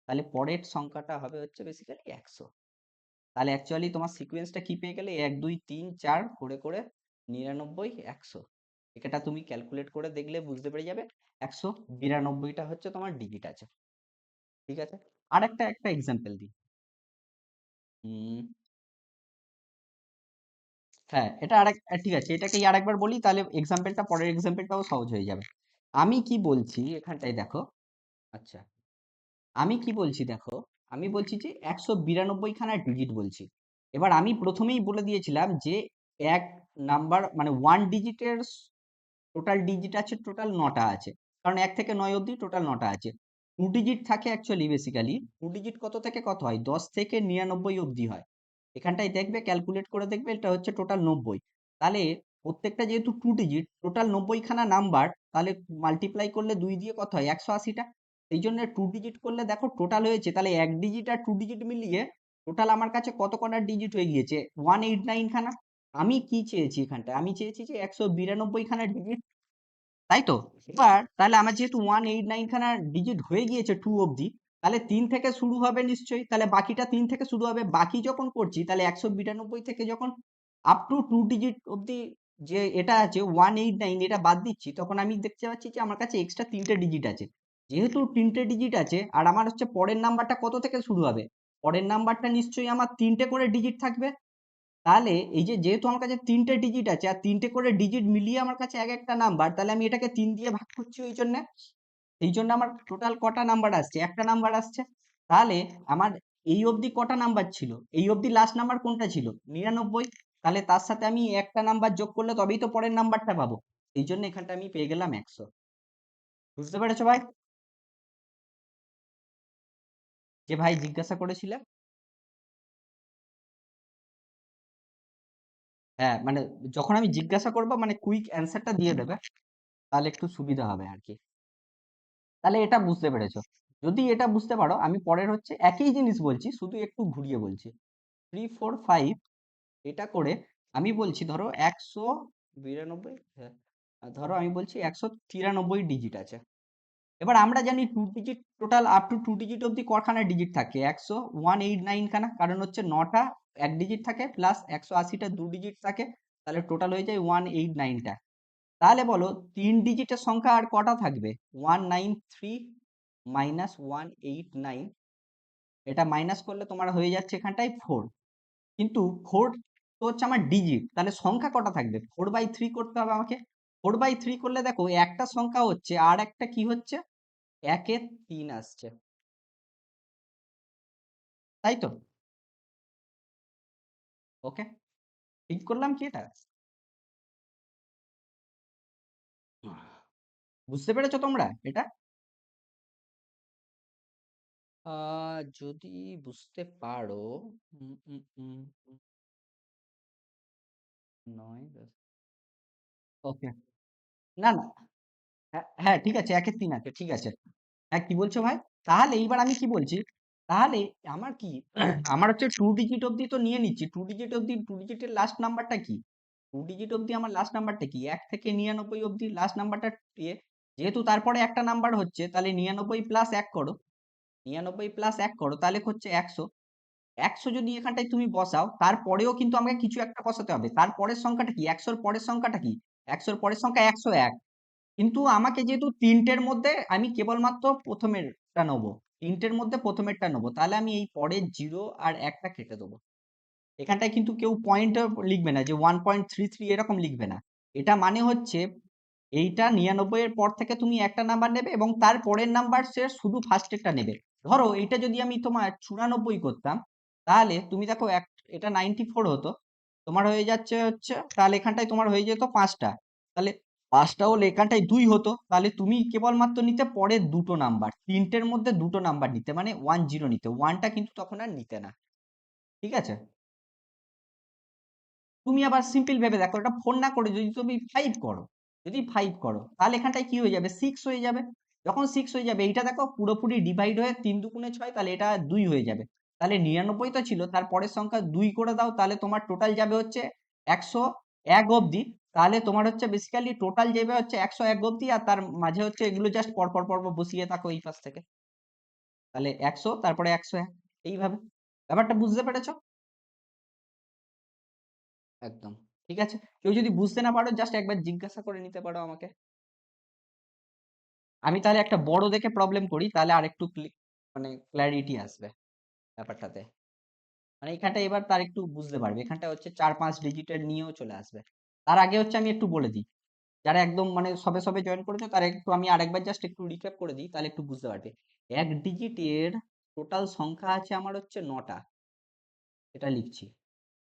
তাহলে পরের সংখ্যাটা হবে হচ্ছে বেসিক্যালি 100। তাহলে অ্যাকচুয়ালি তোমার সিকোয়েন্সটা কি পেয়ে গেলে, 1 2 3 4 করে করে 99 100। এটা তুমি ক্যালকুলেট করে দেখলে বুঝতে পেরে যাবে 192টা হচ্ছে তোমার ডিজিট আছে। ঠিক আছে, আর একটা এক্সাম্পল দিই। হুম, হ্যাঁ, এটা ঠিক আছে, এটাকেই আরেকবার বলি, তাহলে এক্সাম্পলটা, পরের এক্সাম্পলটাও সহজ হয়ে যাবে। আমি কি বলছি এখানটায় দেখো। আচ্ছা, আমি কি বলছি দেখো, আমি বলছি যে 192 খানা ডিজিট বলছি। এবার আমি প্রথমেই বলে দিয়েছিলাম যে এক নাম্বার মানে 1 ডিজিটের টোটাল ডিজিট আছে, টোটাল 9টা আছে, কারণ 1 থেকে 9 অবধি টোটাল 9টা আছে। 2 ডিজিট থাকে অ্যাকচুয়ালি, বেসিক্যালি 2 ডিজিট কত থেকে কত হয়, 10 থেকে 99 অবধি হয়। এখানটায় দেখবে, ক্যালকুলেট করে দেখবে, এটা হচ্ছে টোটাল 90। তাহলে প্রত্যেকটা যেহেতু 2 ডিজিট, টোটাল 90 খানা নাম্বার, তাহলে মাল্টিপ্লাই করলে 2 দিয়ে কত হয়, 180টা। এই জন্য 2 ডিজিট করলে দেখো টোটাল হয়েছে, তাহলে 1 ডিজিট আর 2 ডিজিট মিলিয়ে টোটাল আমার কাছে কত কটা ডিজিট হয়ে গিয়েছে, 189 খানা। আমি কি চেয়েছি এখানটা, আমি চেয়েছি যে 192 খানা ডিজিট, তাই তো? এবার তাহলে আমার যেহেতু 189 খানা ডিজিট হয়ে গিয়েছে 2 অবধি, তাহলে 3 থেকে শুরু হবে নিশ্চয়ই, তাহলে বাকিটা 3 থেকে শুরু হবে। বাকি যখন করছি, তাহলে 192 থেকে যখন আপ টু 2 ডিজিট অবধি যে এটা আছে 189, এটা বাদ দিচ্ছি, তখন আমি দেখতে পাচ্ছি যে আমার কাছে এক্সট্রা 3টে ডিজিট আছে। যেহেতু 3টে ডিজিট আছে, আর আমার হচ্ছে পরের নাম্বারটা কত থেকে শুরু হবে, পরের নাম্বারটা নিশ্চয়ই আমার 3টে করে ডিজিট থাকবে। তাহলে এই যে যেহেতু আমার কাছে 3টে ডিজিট আছে, আর 3টে করে ডিজিট মিলিয়ে আমার কাছে এক একটা নাম্বার, তাহলে আমি এটাকে 3 দিয়ে ভাগ করছি, এই জন্য আমার টোটাল কটা নাম্বার আসছে, একটা নাম্বার আসছে। তাহলে আমার এই অবধি কটা নাম্বার ছিল, এই অবধি লাস্ট নাম্বার কোনটা ছিল, 99। তাহলে তার সাথে আমি একটা নাম্বার যোগ করলে তবেই তো পরের নাম্বারটা পাবো, এই জন্য এখানটা আমি পেয়ে গেলাম 100। বুঝতে পেরেছো ভাই? যে ভাই জিজ্ঞাসা করেছিলে। হ্যাঁ, মানে যখন আমি জিজ্ঞাসা করবো মানে কুইক অ্যান্সারটা দিয়ে দেবে, তাহলে একটু সুবিধা হবে আর কি। তাহলে এটা বুঝতে পেরেছো? যদি এটা বুঝতে পারো, আমি পরের হচ্ছে একই জিনিস বলছি, শুধু একটু ঘুরিয়ে বলছি। 3 4 5 এটা করে আমি বলছি ধরো 192, হ্যাঁ, ধরো আমি বলছি 193 ডিজিট আছে। এবার আমরা জানি 2 digit total up to 2 digit অব্দি কখানা ডিজিট থাকে, 189 খানা, কারণ হচ্ছে 9টা 1 ডিজিট থাকে প্লাস 180টা 2 ডিজিট থাকে, তাহলে টোটাল হয়ে যায় 189টা। তাহলে বলো 3 ডিজিটের সংখ্যা আর কটা থাকবে, 193 মাইনাস 189, এটা মাইনাস করলে তোমার হয়ে যাচ্ছে এখানটায় 4। কিন্তু 4 তো হচ্ছে আমার ডিজিট, তাহলে সংখ্যা কটা থাকবে, 4/3 করতে হবে আমাকে। 4/3 করলে দেখো একটা সংখ্যা হচ্ছে আর একটা কি হচ্ছে, 1-এর 3 আসছে, তাই তো? ওকে, ঠিক করলাম কি এটা? বুঝতে পেরেছো তোমরা এটা? যদি বুঝতে পারো, উম, উম, উম, উম, 9 ওকে, না না, হ্যাঁ হ্যাঁ, ঠিক আছে, 1-এর 3 আছে, ঠিক আছে। হ্যাঁ, কি বলছো ভাই? তাহলে এইবার আমি কি বলছি, তাহলে আমার কি আমার হচ্ছে 2 ডিজিট অব্দি তো নিয়ে নিচ্ছি, 2 ডিজিট অব্দি, 2 ডিজিটের লাস্ট নাম্বারটা কি, 2 ডিজিট অব্দি আমার লাস্ট নাম্বারটা কি, 1 থেকে 99 অব্দি লাস্ট নাম্বারটা যেহেতু তারপরে একটা নাম্বার হচ্ছে, তাহলে 99 + 1 করো, 99 + 1 করো, তাহলে হচ্ছে 100। 100 যদি এখানটায় তুমি বসাও, তারপরেও কিন্তু আমাকে কিছু একটা বসাতে হবে, তারপরের সংখ্যাটা কি, 100-র পরের সংখ্যাটা কি, 100-র পরের সংখ্যা 101। কিন্তু আমাকে যেহেতু তিনটের মধ্যে আমি কেবলমাত্র প্রথমেরটা নেবো, তিনটের মধ্যে প্রথমেরটা নেবো, তাহলে আমি এই পরের 0 আর 1টা কেটে দেবো। এখানটায় কিন্তু কেউ পয়েন্ট লিখবে না যে 1.33 এরকম লিখবে না। এটা মানে হচ্ছে এইটা 99 এর পর থেকে তুমি একটা নাম্বার নেবে এবং তার পরের নাম্বার সে শুধু ফার্স্টেরটা নেবে। ধরো এইটা যদি আমি তোমার 94 করতাম, তাহলে তুমি দেখো এটা 94 হতো, তোমার হয়ে যাচ্ছে হচ্ছে, তাহলে এখানটায় তোমার হয়ে যেত 5টা, তাহলে 5টা হলে এখানটায় 2 হতো, তাহলে তুমি কেবলমাত্র নিতে পরের দুটো নাম্বার, তিনটের মধ্যে দুটো নাম্বার নিতে, মানে 10 নিতে, ওয়ানটা কিন্তু তখন আর নিতে না। ঠিক আছে, তুমি আবার সিম্পল ভেবে দেখো, এটা 4 না করে যদি তুমি 5 করো, যদি 5 করো, তাহলে এখানটায় কি হয়ে যাবে, 6 হয়ে যাবে। যখন 6 হয়ে যাবে, এইটা দেখো পুরোপুরি ডিভাইড হয়ে 3 × 2 = 6, তাহলে এটা 2 হয়ে যাবে। তাহলে 99 তো ছিল, তার পরের সংখ্যা 2 করে দাও, তাহলে তোমার টোটাল যাবে হচ্ছে 101 অব্দি। তাহলে তোমার হচ্ছে বেসিক্যালি টোটাল যাবে হচ্ছে 101 অব্দি, আর তার মাঝে হচ্ছে এগুলো জাস্ট পর পর পর পর বসিয়ে থাকো এই পাশ থেকে, তাহলে 100 তারপরে 101, এইভাবে। ব্যাপারটা বুঝতে পেরেছো? একদম ঠিক আছে। কেউ যদি বুঝতে না পারো, জাস্ট একবার জিজ্ঞাসা করে নিতে পারো আমাকে। আমি তাহলে একটা বড় দেখে প্রবলেম করি, তাহলে আরেকটু মানে ক্ল্যারিটি আসবে ব্যাপারটাতে, মানে এখানটা এবার তার একটু বুঝতে পারবে, এখানটা হচ্ছে 4-5 ডিজিটের নিয়েও চলে আসবে। তার আগে হচ্ছে আমি একটু বলে দিই, যারা একদম মানে সবে সবে জয়েন করেছে, তারা একটু আমি আরেকবার জাস্ট একটু রিক্যাপ করে দিই, তাহলে একটু বুঝতে পারবে। 1 ডিজিটের টোটাল সংখ্যা আছে আমার হচ্ছে 9টা, এটা লিখছি।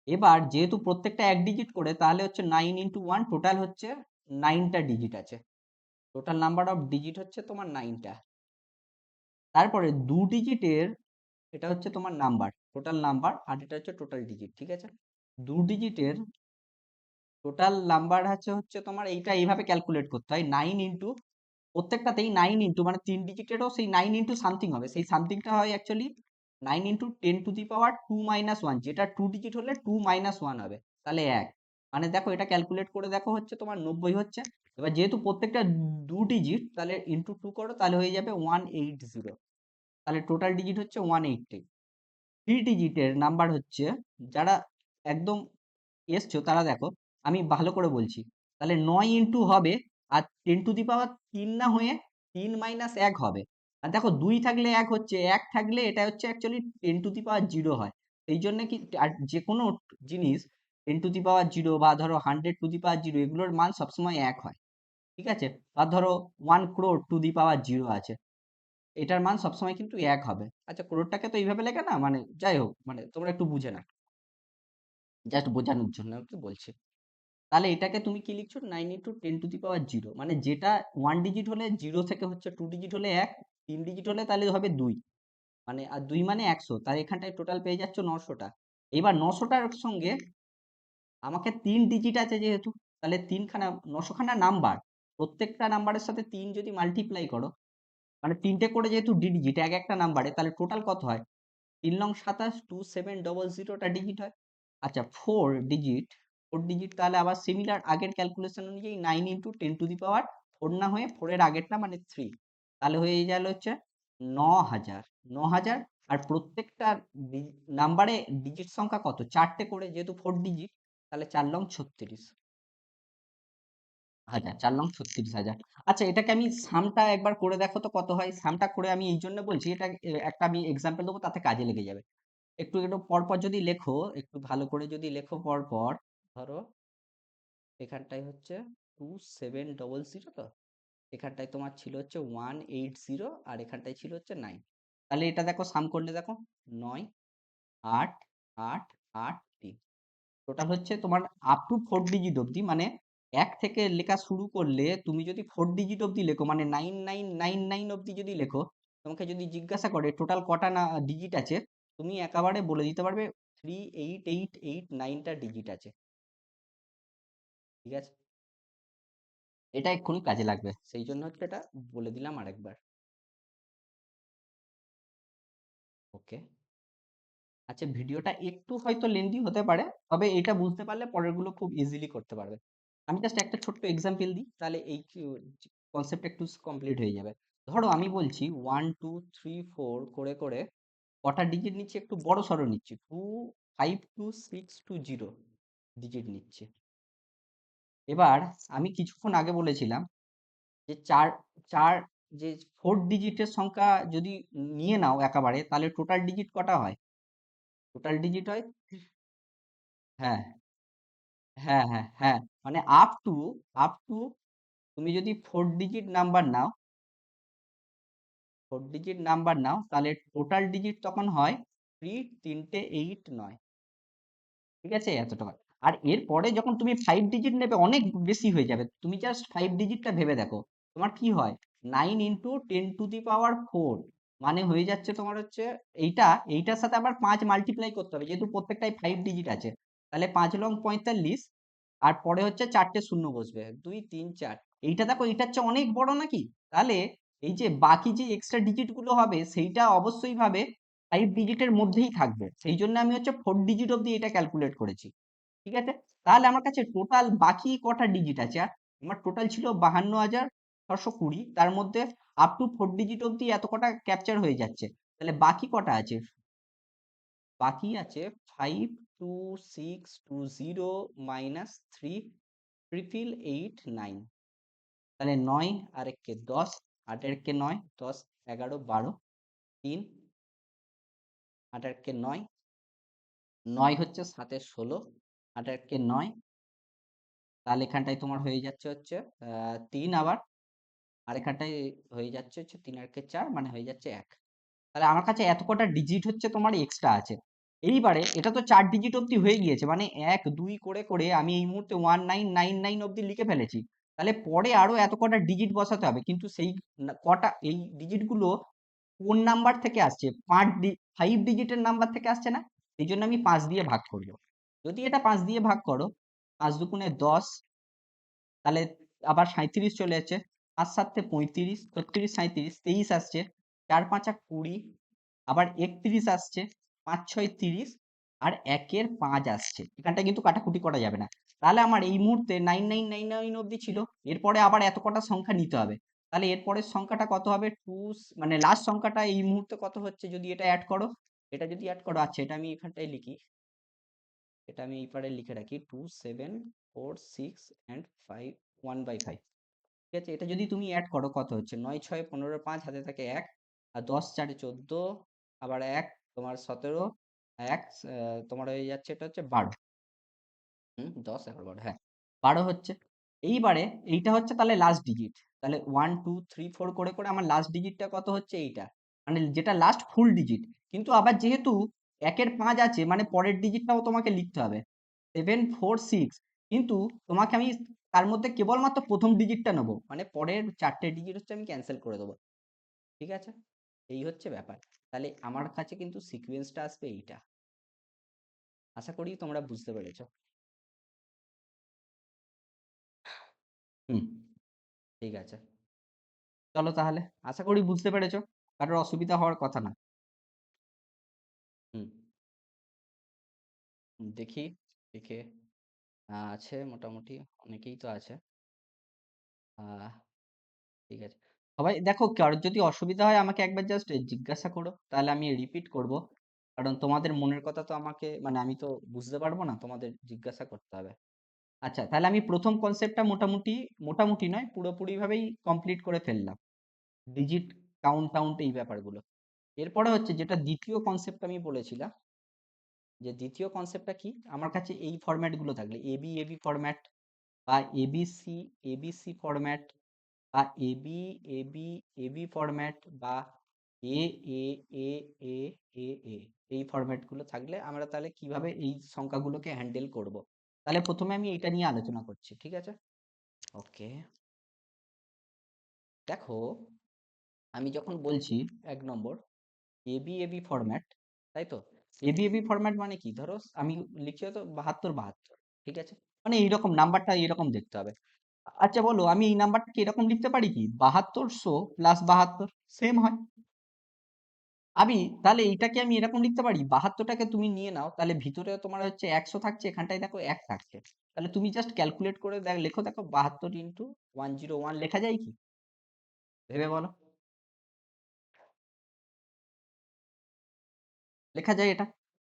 এবার যেহেতু প্রত্যেকটা 1 ডিজিট করে, তাহলে হচ্ছে 9 × 1, টোটাল হচ্ছে 9টা ডিজিট আছে, টোটাল নাম্বার অফ ডিজিট হচ্ছে তোমার 9টা। তারপরে 2 ডিজিটের, এটা হচ্ছে তোমার নাম্বার, টোটাল নাম্বার, আর এটা হচ্ছে টোটাল ডিজিট, ঠিক আছে। 2 ডিজিটের টোটাল নাম্বার হচ্ছে হচ্ছে তোমার এইটা এইভাবে ক্যালকুলেট করতে হয়, 9 × প্রত্যেকটাতেই 9 মানে 3 ডিজিটেরও সেই 9 × সামথিং হবে, সেই সামথিংটা হয় অ্যাকচুয়ালি 9 × 10⁻², যেটা 2 ডিজিট হলে 2 - 1 হবে, তাহলে 1, মানে দেখো এটা ক্যালকুলেট করে দেখো হচ্ছে তোমার 90 হচ্ছে। এবার যেহেতু প্রত্যেকটা 2 ডিজিট, তাহলে × 2 করো, তাহলে হয়ে যাবে 180, তাহলে টোটাল ডিজিট হচ্ছে 180। 3 ডিজিটের নাম্বার হচ্ছে, যারা একদম এসছো তারা দেখো, আমি ভালো করে বলছি, তাহলে 9 হবে, আর 10⁻³ না হয়ে 3 - 1 হবে। আর দেখো 2 থাকলে 1 হচ্ছে, 1 থাকলে এটা হচ্ছে অ্যাকচুয়ালি 10⁻0 হয়। এই জন্য কি, আর যে কোনো জিনিস 10⁻0 বা ধরো 100⁻0, এগুলোর মান সবসময় 1 হয়। ঠিক আছে, আর ধরো 1 crore টু দি পাওয়ার 0 আছে, এটার মান সবসময় কিন্তু 1 হবে। আচ্ছা, ক্রোরটাকে তো এইভাবে লেখে না, মানে যাই হোক, মানে তোমরা একটু বুঝে না, জাস্ট বোঝানোর জন্য একটু বলছি। তাহলে এটাকে তুমি কি লিখছো, 9 × 10⁻0, মানে যেটা 1 ডিজিট হলে 0 থেকে হচ্ছে, 2 ডিজিট হলে 1, 3 ডিজিট হলে তাহলে হবে 2, মানে আর 2 মানে 100, তাহলে এখানটায় টোটাল পেয়ে যাচ্ছ 900টা। এবার 900টার সঙ্গে আমাকে 3 ডিজিট আছে যেহেতু, তাহলে 900খানা নাম্বার, প্রত্যেকটা নাম্বারের সাথে 3 যদি মাল্টিপ্লাই করো, মানে তিনটে করে যেহেতু ডিজিট এক একটা নাম্বারে, তাহলে টোটাল কত হয়, 3 × 7 = 2700টা ডিজিট হয়। আচ্ছা, 4 ডিজিট তাহলে আবার সিমিলার আগের ক্যালকুলেশন অনুযায়ী 9 × 10⁻4 না হয়ে 4 এর আগেরটা মানে 3, তাহলে হয়ে গেল হচ্ছে 9000, 9000। আর প্রত্যেকটা নাম্বারে ডিজিট সংখ্যা কত, 4টে করে, যেহেতু 4 ডিজিট, তাহলে 4 লং 36,000, 4 লং 36,000। আচ্ছা, এটাকে আমি সামটা একবার করে দেখো তো কত হয়, সামটা করে আমি এই জন্য বলছি, এটা একটা আমি এক্সাম্পল দেবো, তাতে কাজে লেগে যাবে। একটু একটু পরপর যদি লেখো, একটু ভালো করে যদি লেখো পরপর, ধরো এখানটাই হচ্ছে 2700, তো এখানটায় তোমার ছিল হচ্ছে 180, আর এখানটায় ছিল হচ্ছে 9। তাহলে এটা দেখো, সাম করলে দেখো 9, 8, 8, 8, 3, টোটাল হচ্ছে তোমার আপ টু 4 ডিজিট অবধি, মানে এক থেকে লেখা শুরু করলে তুমি যদি 4 ডিজিট অবধি লেখো, মানে 9999 অবধি যদি লেখো, তোমাকে যদি জিজ্ঞাসা করে টোটাল কটা না ডিজিট আছে, তুমি একেবারে বলে দিতে পারবে 38889টা ডিজিট আছে। ঠিক আছে, এটা এক্ষুনি কাজে লাগবে, সেই জন্য হচ্ছে এটা বলে দিলাম আরেকবার। ওকে, আচ্ছা, ভিডিওটা একটু হয়তো লেন্দি হতে পারে, তবে এটা বুঝতে পারলে পরেরগুলো খুব ইজিলি করতে পারবে। আমি জাস্ট একটা ছোট্ট এক্সাম্পল দিই, তাহলে এই কনসেপ্ট একটু কমপ্লিট হয়ে যাবে। ধরো আমি বলছি 1 2 3 4 করে করে কটা ডিজিট নিচ্ছি, একটু বড় সড়ো নিচ্ছি, 2 5 2 6 2 0 ডিজিট নিচ্ছে। এবার আমি কিছুক্ষণ আগে বলেছিলাম যে চার চার যে 4 ডিজিটের সংখ্যা যদি নিয়ে নাও একেবারে, তাহলে টোটাল ডিজিট কটা হয়? টোটাল ডিজিট হয়, হ্যাঁ হ্যাঁ হ্যাঁ হ্যাঁ, মানে আপ টু তুমি যদি 4 ডিজিট নাম্বার নাও, তাহলে টোটাল ডিজিট তখন হয় 3 3 8 9। ঠিক আছে, এত টাকা। আর এরপরে যখন তুমি 5 ডিজিট নেবে, অনেক বেশি হয়ে যাবে। তুমি জাস্ট 5 ডিজিটটা ভেবে দেখো, তোমার কি হয়? 9 × 10⁴, মানে হয়ে যাচ্ছে তোমার হচ্ছে এইটার সাথে আবার 5 মাল্টিপ্লাই করতে হবে, যেহেতু প্রত্যেকটাই 5 ডিজিট আছে। তাহলে 5 লং 45, আর পরে হচ্ছে 4টে শূন্য বসবে, 2 3 4। এইটা দেখো, এইটার চেয়ে অনেক বড় নাকি? তাহলে এই যে বাকি যে এক্সট্রা ডিজিট গুলো হবে, সেইটা অবশ্যই ভাবে 5 ডিজিটের মধ্যেই থাকবে, সেই জন্য আমি হচ্ছে 4 ডিজিট অব্দি এটা ক্যালকুলেট করেছি। ঠিক আছে, তাহলে আমার কাছে টোটাল বাকি কটা ডিজিট আছে? আর আমার টোটাল ছিল 52,620, তার মধ্যে আপ টু 4 ডিজিট অব্দি এত কটা ক্যাপচার হয়ে যাচ্ছে। তাহলে বাকি কটা আছে? বাকি আছে 5 2 6 2 0 -3 888 9। তাহলে 9 আর একে 10, 8 এর কে 9, 10 11 12, 3 8 এর কে 9, 9 হচ্ছে 7 এর 16, 8 এর কে 9, তাহলে এখানটায় তোমার হয়ে যাচ্ছে হচ্ছে 3 আবার, আর এখানটায় হয়ে যাচ্ছে হচ্ছে 3 আর কে 4, মানে হয়ে যাচ্ছে 1। তাহলে আমার কাছে এত কটা ডিজিট হচ্ছে তোমার এক্সট্রা আছে। এইবারে এটা তো 4 ডিজিট অব্দি হয়ে গিয়েছে, মানে 1 2 করে করে আমি এই মুহূর্তে 1999 অব্দি লিখে ফেলেছি। তাহলে পরে আরো এত কটা ডিজিট বসাতে হবে, কিন্তু সেই কটা এই ডিজিট গুলো কোন নাম্বার থেকে আসছে? 5 ডিজিটের নাম্বার থেকে আসছে না? এই জন্য আমি 5 দিয়ে ভাগ করবো। যদি এটা 5 দিয়ে ভাগ করো, 5 দুগুণে 10, তাহলে আবার 37 চলে যাচ্ছে, 5 7 35, 36 37 23 আসছে, 4 5 20, আবার 31 আসছে, 5 6 30, আর 1 এর 5 আসছে। এখানটা কিন্তু কাটাকুটি করা যাবে না। তাহলে আমার এই মুহূর্তে 9999 অব্দি ছিল, এরপরে আবার এত কটা সংখ্যা নিতে হবে। তাহলে এরপরের সংখ্যাটা কত হবে? মানে লাস্ট সংখ্যাটা এই মুহূর্তে কত হচ্ছে যদি এটা অ্যাড করো? এটা যদি অ্যাড করো, আচ্ছা এটা আমি এখানটায় লিখি, এটা আমি এই পারে লিখে রাখি, 2 7 4 6 and 5 1/5। ঠিক আছে, এটা যদি তুমি অ্যাড করো, কত হচ্ছে? 9 6 15 5, হাতে থাকে 1, আর 10 4 14, আবার 1 তোমার 17, 1 তোমার হয়ে যাচ্ছে, এটা হচ্ছে 12। 10 11 12, হ্যাঁ 12 হচ্ছে। এইবারে এইটা হচ্ছে তাহলে লাস্ট ডিজিট। তাহলে 1 2 3 4 করে করে আমার লাস্ট ডিজিটটা কত হচ্ছে? এইটা, মানে যেটা লাস্ট ফুল ডিজিট। কিন্তু আবার যেহেতু 1 এর 5 আছে, মানে পরের ডিজিটটাও তোমাকে লিখতে হবে, 7 4 6। কিন্তু তোমাকে আমি তার মধ্যে কেবলমাত্র প্রথম ডিজিটটা নেবো, মানে পরের 4টে ডিজিট হচ্ছে আমি ক্যান্সেল করে দেবো। ঠিক আছে, এই হচ্ছে ব্যাপার। তাহলে আমার কাছে কিন্তু সিকোয়েন্সটা আসবে এইটা। আশা করি তোমরা বুঝতে পেরেছো। হুম, ঠিক আছে, চলো তাহলে, আশা করি বুঝতে পেরেছো, কারোর অসুবিধা হওয়ার কথা না। হুম, দেখি, দেখে আছে মোটামুটি, অনেকেই তো আছে। আহ ঠিক আছে, সবাই দেখো, কারোর যদি অসুবিধা হয় আমাকে একবার জাস্ট জিজ্ঞাসা করো, তাহলে আমি রিপিট করব। কারণ তোমাদের মনের কথা তো আমাকে, মানে আমি তো বুঝতে পারবো না, তোমাদের জিজ্ঞাসা করতে হবে। আচ্ছা, তাহলে আমি প্রথম কনসেপ্টটা মোটামুটি, মোটামুটি নয় পুরোপুরি ভাবেই কমপ্লিট করে ফেললাম, ডিজিট কাউন্ট এই ব্যাপারগুলো। এরপরে হচ্ছে যেটা দ্বিতীয় কনসেপ্ট আমি বলেছিলাম, যে দ্বিতীয় কনসেপ্টটা কি, আমার কাছে এই ফরম্যাট গুলো থাকলে, এবি এবি ফরম্যাট, বা এবিসি এবিসি ফরম্যাট, বা এবি এবি এবি ফরম্যাট, বা এ এ এ এ এ এ এই ফরম্যাট গুলো থাকলে আমরা তাহলে কিভাবে এই সংখ্যাগুলোকে হ্যান্ডেল করব। তাহলে প্রথমে আমি এটা নিয়ে আলোচনা করছি, ঠিক আছে? ওকে, দেখো আমি যখন বলছি 1 নম্বর এবি এবি ফরম্যাট, তাই তো? এবি এবি ফরম্যাট মানে কি, ধরো আমি লিখছি হয়তো 72 72, ঠিক আছে? মানে এইরকম নাম্বারটা এরকম দেখতে হবে। আচ্ছা বলো, আমি এই নাম্বারটাকে এরকম লিখতে পারি কি, 7200 + 72, সেম হয়। আমি তাহলে এইটাকে আমি এরকম লিখতে পারি, 72টাকে তুমি নিয়ে নাও, তাহলে ভিতরে তোমার হচ্ছে 100 থাকছে, এখানটায় দেখো 1 থাকছে। তাহলে তুমি জাস্ট ক্যালকুলেট করে লেখো, দেখো 72 × 101 লেখা যায় কি? ভেবে বলো, লেখা যায় এটা?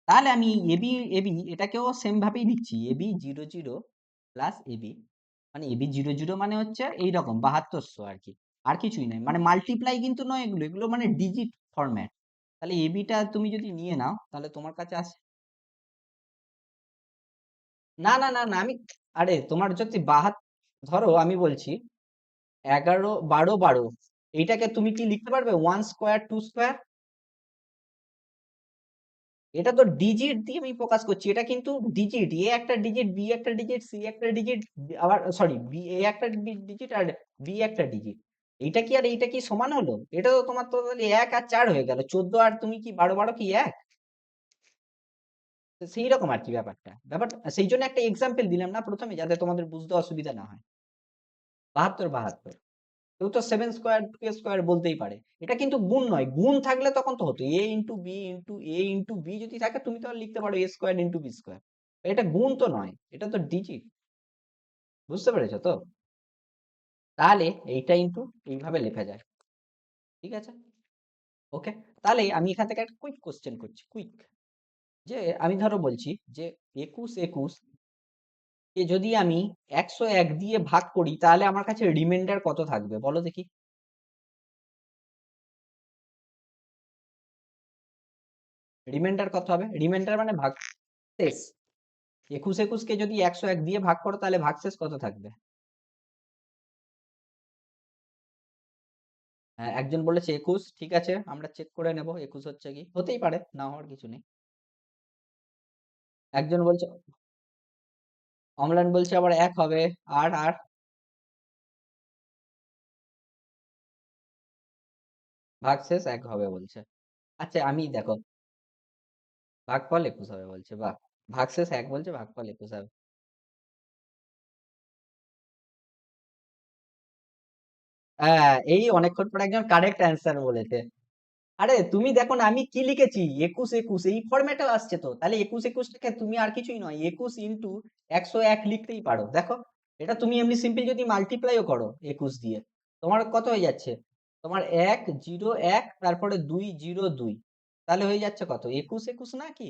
তাহলে আমি এবি এবি এটাকেও সেম ভাবেই লিখছি, AB00 + AB, মানে AB00 মানে হচ্ছে এইরকম 7200 আর কি, আর কিছুই নয়, মানে মাল্টিপ্লাই কিন্তু নয়, এগুলো এগুলো মানে ডিজিট ফরম্যাট। তাহলে এবিটা তুমি যদি নিয়ে নাও তাহলে তোমার কাছে আসে, না না না না, আমি, আরে তোমার যদি ধরো আমি বলছি 11 12 12, এইটাকে তুমি কি লিখতে পারবে 1 স্কোয়ার 2 স্কোয়ার? এটা তো ডিজিট দিয়ে আমি প্রকাশ করছি, এটা কিন্তু ডিজিট, এ একটা ডিজিট, বি একটা ডিজিট, সি একটা ডিজিট, আবার সরি, বি এ একটা ডিজিট আর বি একটা ডিজিট। এইটা কি আর এইটা কি সমান হলো? এটা তো তোমার তো তাহলে 1 আর 4 হয়ে গেল, 14 আর তুমি কি 12 12 কি 1? তো সেই রকম আর কি ব্যাপারটা সেই জন্য একটা এক্সাম্পল দিলাম না প্রথমে, যাতে তোমাদের বুঝতে অসুবিধা না হয়। 72 72, কেউ তো 7 স্কোয়ার 2 স্কোয়ার বলতেই পারে। এটা কিন্তু গুণ নয়, গুণ থাকলে তখন তো হতো A × B × A × B যদি থাকে, তুমি তো আর লিখতে পারো A² × B²। এটা গুণ তো নয়, এটা তো ডিজিট। বুঝতে পেরেছো তো? তাহলে এইটা ইন্টু এইভাবে লেখা যায়, ঠিক আছে? ওকে, তাহলে আমি এখান থেকে একটা কুইক কোশ্চেন করছি, কুইক। যে আমি ধরো বলছি যে 21 21 কে যদি আমি 101 দিয়ে ভাগ করি, তাহলে আমার কাছে রিমাইন্ডার কত থাকবে বলো দেখি? রিমাইন্ডার কত হবে? রিমাইন্ডার মানে ভাগ শেষ। 21 21 কে যদি 101 দিয়ে ভাগ করো, তাহলে ভাগশেষ কত থাকবে? হ্যাঁ, একজন বলেছে 21, ঠিক আছে, আমরা চেক করে নেব 21 হচ্ছে কি, হতেই পারে, না হওয়ার কিছু নেই। একজন বলছে, অম্লান বলছে আবার 1 হবে। আর ভাগশেষ 1 হবে বলছে। আচ্ছা আমি দেখো, ভাগফল 21 হবে বলছে, বাহ। ভাগশেষ 1 বলছে, ভাগফল 21 হবে। হ্যাঁ, এই অনেকক্ষণ পর একজন কারেক্ট অ্যান্সার বলেছে। আরে তুমি দেখো না আমি কি লিখেছি, 21 21 এই ফরম্যাটেও আসছে তো, তাহলে 21 21টাকে তুমি আর কিছুই নয়, 21 × 101 লিখতেই পারো, দেখো। এটা তুমি এমনি সিম্পল যদি মাল্টিপ্লাইও করো 21 দিয়ে, তোমার কত হয়ে যাচ্ছে? তোমার 1 0 1, তারপরে 2 0 2, তাহলে হয়ে যাচ্ছে কত, 21 21 না কি?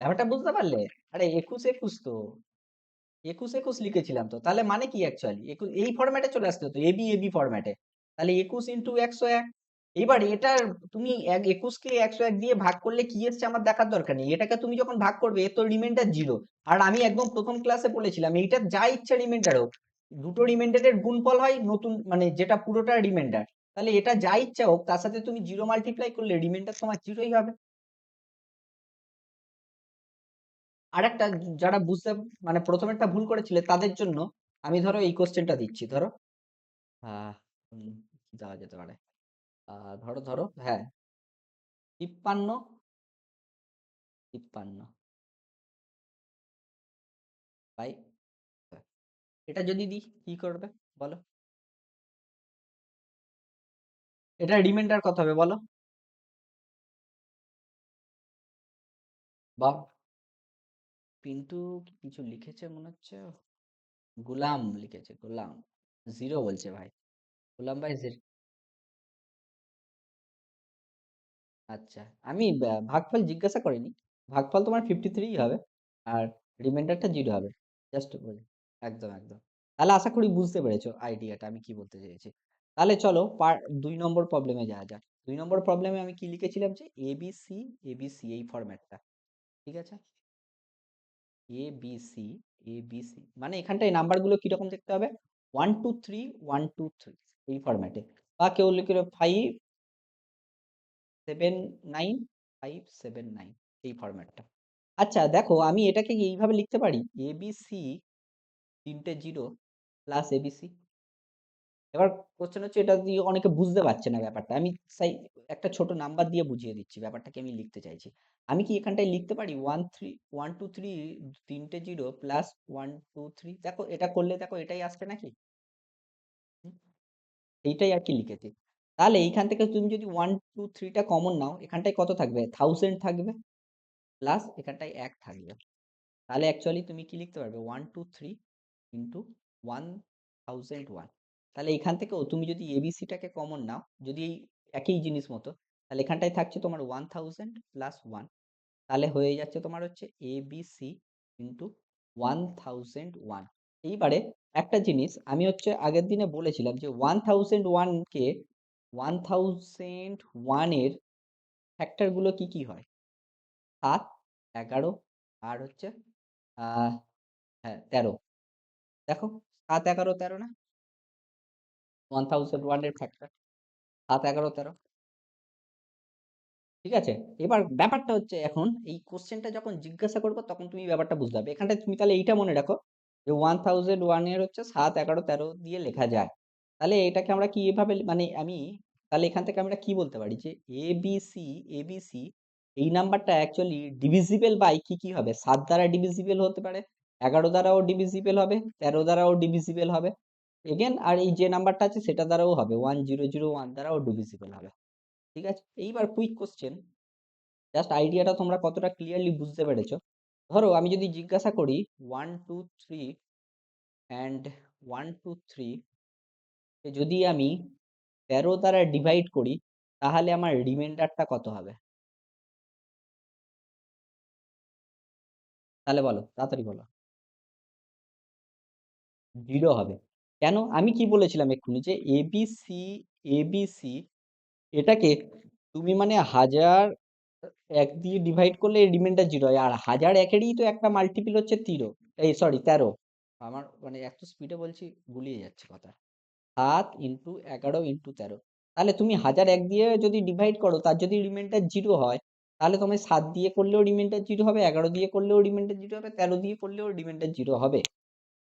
ব্যাপারটা বুঝতে পারলে? আরে 21 21 তো 21 21 লিখেছিলাম তো, তাহলে মানে কি অ্যাকচুয়ালি এই ফরম্যাটে চলে আসতে হতো, এবি এবি ফরম্যাটে। তাহলে 21 × 101। এবার এটার তুমি 21 কে 101 দিয়ে ভাগ করলে কি এসছে আমার দেখার দরকার নেই, এটাকে তুমি যখন ভাগ করবে এর তো রিমাইন্ডার 0। আর আমি একদম প্রথম ক্লাসে বলেছিলাম, এইটা যা ইচ্ছা রিমাইন্ডার হোক, দুটো রিমাইন্ডারের গুণফল হয় নতুন, মানে যেটা পুরোটা রিমাইন্ডার, তাহলে এটা যা ইচ্ছা হোক তার সাথে তুমি 0 মাল্টিপ্লাই করলে রিমাইন্ডার তোমার 0ই হবে। আরেকটা, যারা বুঝতে মানে প্রথমেরটা ভুল করেছিলে তাদের জন্য আমি ধরো এই কোশ্চেনটা দিচ্ছি, ধরো আহ কি দেওয়া যেতে পারে, ধরো ধরো হ্যাঁ, 53 53 বাই, এটা যদি দিই কি করবে বলো? এটা রিমাইন্ডার কত হবে বলো? বা পিন্টু কিছু লিখেছে মনে হচ্ছে, গোলাম লিখেছে, গোলাম 0 বলছে ভাই, গোলাম ভাই 0। আচ্ছা, আমি ভাগফল জিজ্ঞাসা করিনি, ভাগফল তোমার 53 হবে, আর রিমাইন্ডারটা 0 হবে, জাস্ট বলি। একদম একদম। তাহলে আশা করি বুঝতে পেরেছো আইডিয়াটা আমি কি বলতে চেয়েছি। তাহলে চলো 2 নম্বর প্রবলেমে যাওয়া যাক। 2 নম্বর প্রবলেমে আমি কি লিখেছিলাম, যে এবিসি এবিসি এই ফরম্যাটটা, ঠিক আছে? A B C, A B C মানে এখানটায় নাম্বারগুলো কিরকম দেখতে হবে, 1 2 3 1 2 3 এই ফরম্যাটে, বা কেউ লিখে 5 7 9 5 7 9 এই ফরম্যাটটা। আচ্ছা দেখো, আমি এটাকে কি এইভাবে লিখতে পারি, এ বি সি তিনটে জিরো প্লাস এবিসি। এবার কোশ্চেন হচ্ছে, এটা দিয়ে অনেকে বুঝতে পারছে না ব্যাপারটা, আমি তাই একটা ছোট নাম্বার দিয়ে বুঝিয়ে দিচ্ছি ব্যাপারটাকে আমি লিখতে চাইছি। আমি কি এখানটায় লিখতে পারি 1 3 1 2 3 তিনটে জিরো প্লাস 1 2 3, দেখো এটা করলে দেখো এটাই আসছে নাকি, হুম, এইটাই আর কি লিখেছি। তাহলে এইখান থেকে তুমি যদি 1 2 3টা কমন নাও, এখানটায় কত থাকবে, 1000 থাকবে, প্লাস এখানটায় 1 থাকবে। তাহলে অ্যাকচুয়ালি তুমি কি লিখতে পারবে, 1 2 3 ইন্টু 1001। তাহলে এখান থেকেও তুমি যদি এবিসিটাকে কমন নাও, যদি এই একই জিনিস মতো, তাহলে এখানটায় থাকছে তোমার 1000 + 1, তাহলে হয়ে যাচ্ছে তোমার হচ্ছে এবিসি ইন্টু 1001। এইবারে একটা জিনিস আমি হচ্ছে আগের দিনে বলেছিলাম যে 1001কে 1001 এর ফ্যাক্টরগুলো কি কি হয়, 7 11 আর হচ্ছে আহ হ্যাঁ 13। দেখো 7 11 13 না, 1001 এর ফ্যাক্টর 7 11 13, ঠিক আছে। এবার ব্যাপারটা হচ্ছে, এখন এই কোশ্চেনটা যখন জিজ্ঞাসা করবো তখন তুমি ব্যাপারটা বুঝতে পারবে। এখানটা তুমি তাহলে এইটা মনে রাখো যে 1001 এর হচ্ছে 7 11 13 দিয়ে লেখা যায়। তাহলে এটাকে আমরা কি এভাবে মানে আমি, তাহলে এখান থেকে আমরা কি বলতে পারি যে এবিসি, এবিসি এই নাম্বারটা অ্যাকচুয়ালি ডিভিজিবল বাই কি কি হবে, 7 দ্বারা ডিভিজিবল হতে পারে, 11 দ্বারাও ডিভিজিবল হবে, 13 দ্বারাও ডিভিজিবল হবে এগেন, আর এই যে নাম্বারটা আছে সেটা দ্বারাও হবে, 1001 দ্বারাও ডিভিজিবল হবে। ঠিক আছে, এইবার কুইক কোশ্চেন, জাস্ট আইডিয়াটা তোমরা কতটা ক্লিয়ারলি বুঝতে পেরেছো। ধরো আমি যদি জিজ্ঞাসা করি 1 2 3 অ্যান্ড 1 2 3 কে যদি আমি 13 দ্বারা ডিভাইড করি, তাহলে আমার রিমাইন্ডারটা কত হবে, তাহলে বলো, তাড়াতাড়ি বলো। 0 হবে। কেন, আমি কি বলেছিলাম এক্ষুনি যে এবিসি, এবিসি এটাকে তুমি মানে 1001 দিয়ে ডিভাইড করলে রিমাইন্ডার 0 হয়, আর 1001-এরই তো একটা মাল্টিপল হচ্ছে 13, এই সরি 13। আমার মানে এত স্পিডে বলছি গুলিয়ে যাচ্ছে কথা। 7 ইন্টু 11 ইন্টু 13, তাহলে তুমি 1001 দিয়ে যদি ডিভাইড করো, তার যদি রিমাইন্ডার 0 হয়, তাহলে তুমি 7 দিয়ে করলেও রিমাইন্ডার 0 হবে, 11 দিয়ে করলেও রিমাইন্ডার 0 হবে, 13 দিয়ে করলেও রিমাইন্ডার 0 হবে।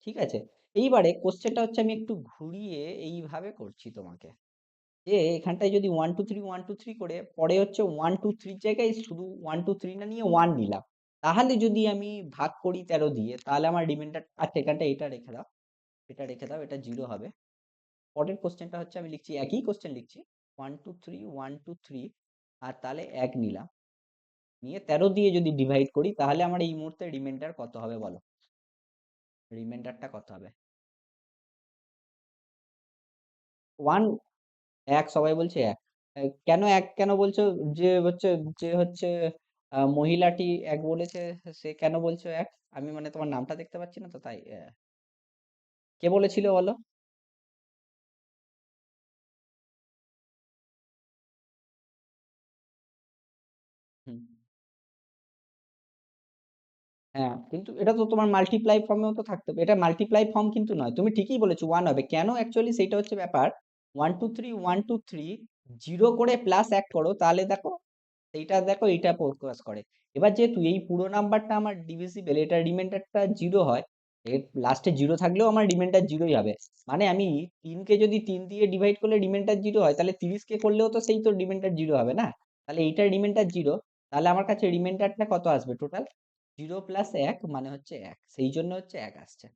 ঠিক আছে, এইবারে কোশ্চেনটা হচ্ছে আমি একটু ঘুরিয়ে এইভাবে করছি তোমাকে, যে এখানটায় যদি 1 2 3 1 2 3 করে পরে হচ্ছে 1 2 3 জায়গায় শুধু 1 2 3 না নিয়ে 1 নিলাম, তাহলে যদি আমি ভাগ করি 13 দিয়ে, তাহলে আমার রিমাইন্ডার, আচ্ছা এখানটা এটা রেখে দাও, এটা রেখে দাও, এটা 0 হবে। পরের কোশ্চেনটা হচ্ছে আমি লিখছি, একই কোশ্চেন লিখছি, 1 2 3 1 2 3, আর তাহলে 1 নিলাম, নিয়ে 13 দিয়ে যদি ডিভাইড করি, তাহলে আমার এই মুহূর্তে রিমাইন্ডার কত হবে বলো, রিমাইন্ডারটা কত হবে, 1, 1 সবাই বলছে 1। কেন 1 কেন বলছো, যে হচ্ছে, যে হচ্ছে মহিলাটি 1 বলেছে, সে কেন বলছো 1, আমি মানে তোমার নামটা দেখতে পাচ্ছি না তো তাই, কে বলেছিল বলো। হুম, হ্যাঁ কিন্তু এটা তো তোমার মাল্টিপ্লাই ফর্মেও তো থাকতে হবে, এটা মাল্টিপ্লাই ফর্ম কিন্তু নয়, তুমি ঠিকই বলেছো 1 হবে, কেন অ্যাকচুয়ালি সেটা হচ্ছে ব্যাপার, 1 2 3 1 2 3 জিরো করে প্লাস 1 করো, তাহলে দেখো এইটা, দেখো এইটা ফোকাস করে। এবার যেহেতু এই পুরো নাম্বারটা আমার ডিভিজিবল, এটা রিমাইন্ডারটা 0 হয়, এর লাস্টে 0 থাকলেও আমার রিমাইন্ডার 0ই হবে। মানে আমি 3কে যদি 3 দিয়ে ডিভাইড করলে রিমাইন্ডার 0 হয়, তাহলে 30কে করলেও তো সেই তো রিমাইন্ডার 0 হবে না, তাহলে এইটার রিমাইন্ডার 0, তাহলে আমার কাছে রিমাইন্ডারটা কত আসবে টোটাল, 0 + 1 মানে হচ্ছে 1, সেই জন্য হচ্ছে 1 আসছে।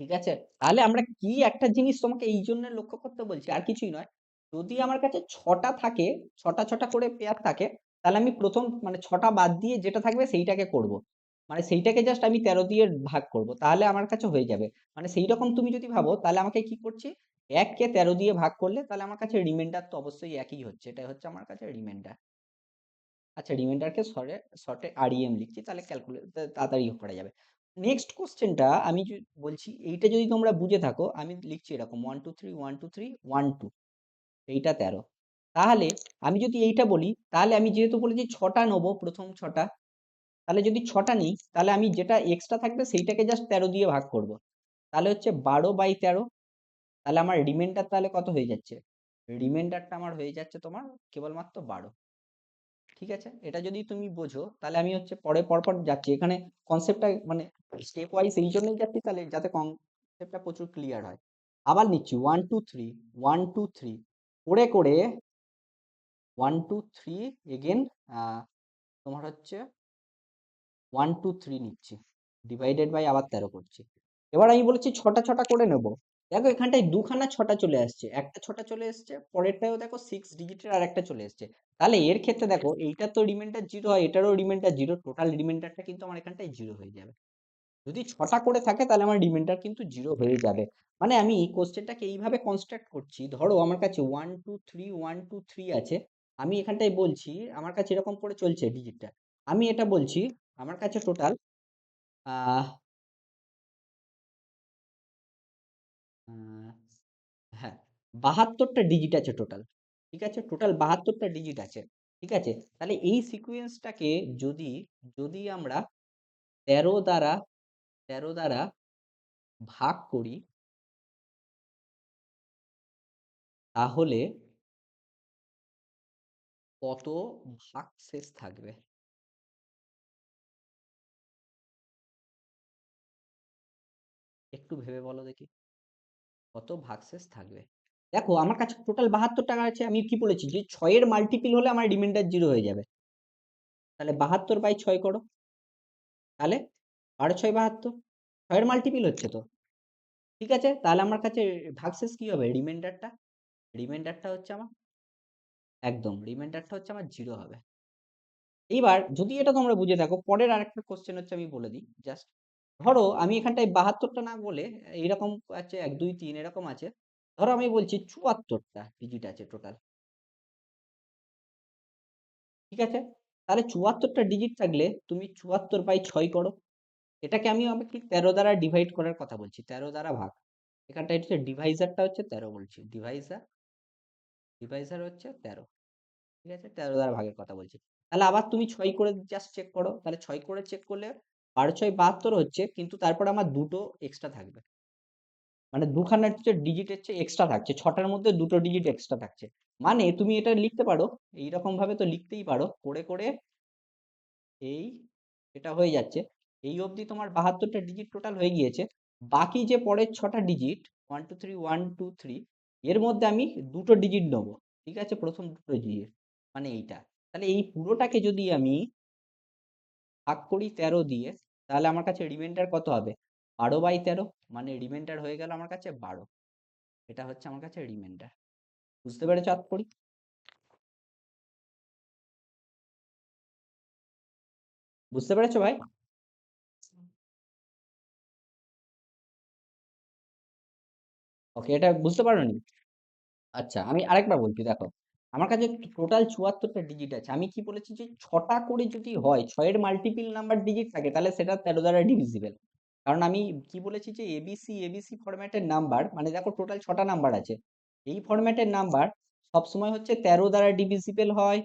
ঠিক আছে, তাহলে আমরা কি একটা জিনিস তোমাকে এই জন্য লক্ষ্য করতে বলছি, আর কিছুই নয়, যদি আমার কাছে ছটা থাকে, ছটা ছটা করে পেয়ার থাকে, তাহলে আমি প্রথম মানে ছটা বাদ দিয়ে যেটা থাকবে সেইটাকে করব, মানে সেইটাকে জাস্ট আমি 13 দিয়ে ভাগ করব, তাহলে আমার কাছে হয়ে যাবে। মানে সেই রকম তুমি যদি ভাবো, তাহলে আমাকে কি করছি, 1 কে 13 দিয়ে ভাগ করলে তাহলে আমার কাছে রিমাইন্ডার তো অবশ্যই একই হচ্ছে, এটাই হচ্ছে আমার কাছে রিমাইন্ডার। আচ্ছা রিমাইন্ডারকে শর্টে শর্টে আরইএম লিখছি, তাহলে ক্যালকুলেট তাড়াতাড়ি করা যাবে। নেক্সট কোশ্চেনটা আমি বলছি, এইটা যদি তোমরা বুঝে থাকো, আমি লিখছি এরকম 1 2 3 1 2 3 1 2, এইটা 13। তাহলে আমি যদি এইটা বলি, তাহলে আমি যেহেতু বলেছি ছটা নেবো, প্রথম ছটা, তাহলে যদি 6টা নিই তাহলে আমি যেটা এক্সট্রা থাকবে সেইটাকে জাস্ট 13 দিয়ে ভাগ করব। তাহলে হচ্ছে 12/13। তাহলে আমার রিমাইন্ডার তাহলে কত হয়ে যাচ্ছে? রিমাইন্ডারটা আমার হয়ে যাচ্ছে তোমার কেবলমাত্র 12। ঠিক আছে, এটা যদি তুমি বোঝো তাহলে আমি হচ্ছে পরে পরপর যাচ্ছি এখানে। কনসেপ্টটা মানে স্টেপ ওয়াইজ এই জন্যই যাচ্ছি তাহলে যাতে কনসেপ্টটা প্রচুর ক্লিয়ার হয়। আবার নিচ্ছি 1 2 3, 1 2 3 করে করে 1 2 3 এগেন তোমার হচ্ছে 1 2 3 নিচ্ছি, ডিভাইডেড বাই আবার 13 করছি। এবার আমি বলেছি ছটা ছটা করে নেব। দেখো এখানটায় দুখানা ছটা চলে আসছে, একটা ছটা চলে এসছে, পরেরটাও দেখো 6 ডিজিটের আর একটা চলে এসছে। তাহলে এর ক্ষেত্রে দেখো এইটা তো রিমাইন্ডার 0 হয়, এটারও রিমাইন্ডার 0, টোটাল রিমাইন্ডারটা কিন্তু আমার এখানটায় 0 হয়ে যাবে। যদি ছটা করে থাকে তাহলে আমার রিমাইন্ডার কিন্তু 0 হয়ে যাবে। মানে আমি কোশ্চেনটাকে এইভাবে কনস্ট্রাক্ট করছি, ধরো আমার কাছে 1 2 3 1 2 3 আছে, আমি এখানটায় বলছি আমার কাছে এরকম করে চলছে ডিজিটটা, আমি এটা বলছি আমার কাছে টোটাল আহ আহ, হ্যাঁ 72টা ডিজিট আছে টোটাল। ঠিক আছে, টোটাল 72টা ডিজিট আছে। ঠিক আছে, তাহলে এই সিকুয়েন্সটাকে যদি যদি আমরা 13 দ্বারা 13 দ্বারা ভাগ করি তাহলে কত ভাগ শেষ থাকবে? একটু ভেবে বলো দেখি কত ভাগ শেষ থাকবে। দেখো আমার কাছে টোটাল 72 টাকা আছে, আমি কি বলেছি যে 6-এর মাল্টিপিল হলে আমার রিমাইন্ডার 0 হয়ে যাবে। তাহলে 72/6 করো, তাহলে 12×6 = 72, 6-এর মাল্টিপিল হচ্ছে তো। ঠিক আছে, তাহলে আমার কাছে ভাগশেষ কি হবে? রিমাইন্ডারটা, রিমাইন্ডারটা হচ্ছে আমার একদম রিমাইন্ডারটা হচ্ছে আমার 0 হবে। এইবার যদি এটা তোমরা বুঝে থাকো, পরের আরেকটা কোশ্চেন হচ্ছে আমি বলে দিই জাস্ট। ধরো আমি এখানটায় 72টা না বলে এইরকম আছে 1 2 3 এরকম আছে, ধরো আমি বলছি 74টা ডিজিট আছে টোটাল। ঠিক আছে, তাহলে 74টা ডিজিট থাকলে তুমি 74/6 করো। এটাকে আমি কি 13 দ্বারা ডিভাইড করার কথা বলছি, 13 দ্বারা ভাগ। এখানটা হচ্ছে ডিভাইজারটা হচ্ছে 13 বলছি, ডিভাইজার ডিভাইজার হচ্ছে 13। ঠিক আছে, 13 দ্বারা ভাগের কথা বলছি। তাহলে আবার তুমি 6 করে জাস্ট চেক করো, তাহলে 6 করে চেক করলে 12×6 = 72 হচ্ছে, কিন্তু তারপর আমার দুটো এক্সট্রা থাকবে, মানে দুখানা হচ্ছে ডিজিট হচ্ছে এক্সট্রা থাকছে, 6টার মধ্যে দুটো ডিজিট এক্সট্রা থাকছে। মানে তুমি এটা লিখতে পারো এইরকম ভাবে, তো লিখতেই পারো করে করে এই এটা হয়ে যাচ্ছে। এই অবধি তোমার 72টা ডিজিট টোটাল হয়ে গিয়েছে। বাকি যে পরের 6টা ডিজিট 1 2 3 1 2 3 এর মধ্যে আমি দুটো ডিজিট নেবো। ঠিক আছে, প্রথম দুটো ডিজিট মানে এইটা। তাহলে এই পুরোটাকে যদি আমি ভাগ করি 13 দিয়ে, তাহলে আমার কাছে রিমাইন্ডার কত হবে? 12/13, মানে রিমাইন্ডার হয়ে গেল আমার কাছে 12। এটা হচ্ছে আমার কাছে রিমাইন্ডার। বুঝতে পেরেছো আশা করি? বুঝতে পেরেছো ভাই? ওকে, এটা বুঝতে পারোনি? আচ্ছা, আমি আরেকবার বলছি দেখো। আমার কাছে টোটাল 74টা ডিজিট আছে, আমি কি বলেছি যে 6টা করে যদি হয়, 6-এর মাল্টিপিল নাম্বার ডিজিট থাকে তাহলে সেটা 13 দ্বারা ডিভিজিবল। কারণ আমি কি বলেছি যে এবিসি এবিসি ফরম্যাটের নাম্বার, মানে দেখো টোটাল 6টা নাম্বার আছে, এই ফরম্যাটের নাম্বার সবসময় হচ্ছে 13 দ্বারা ডিভিজিবল হয়,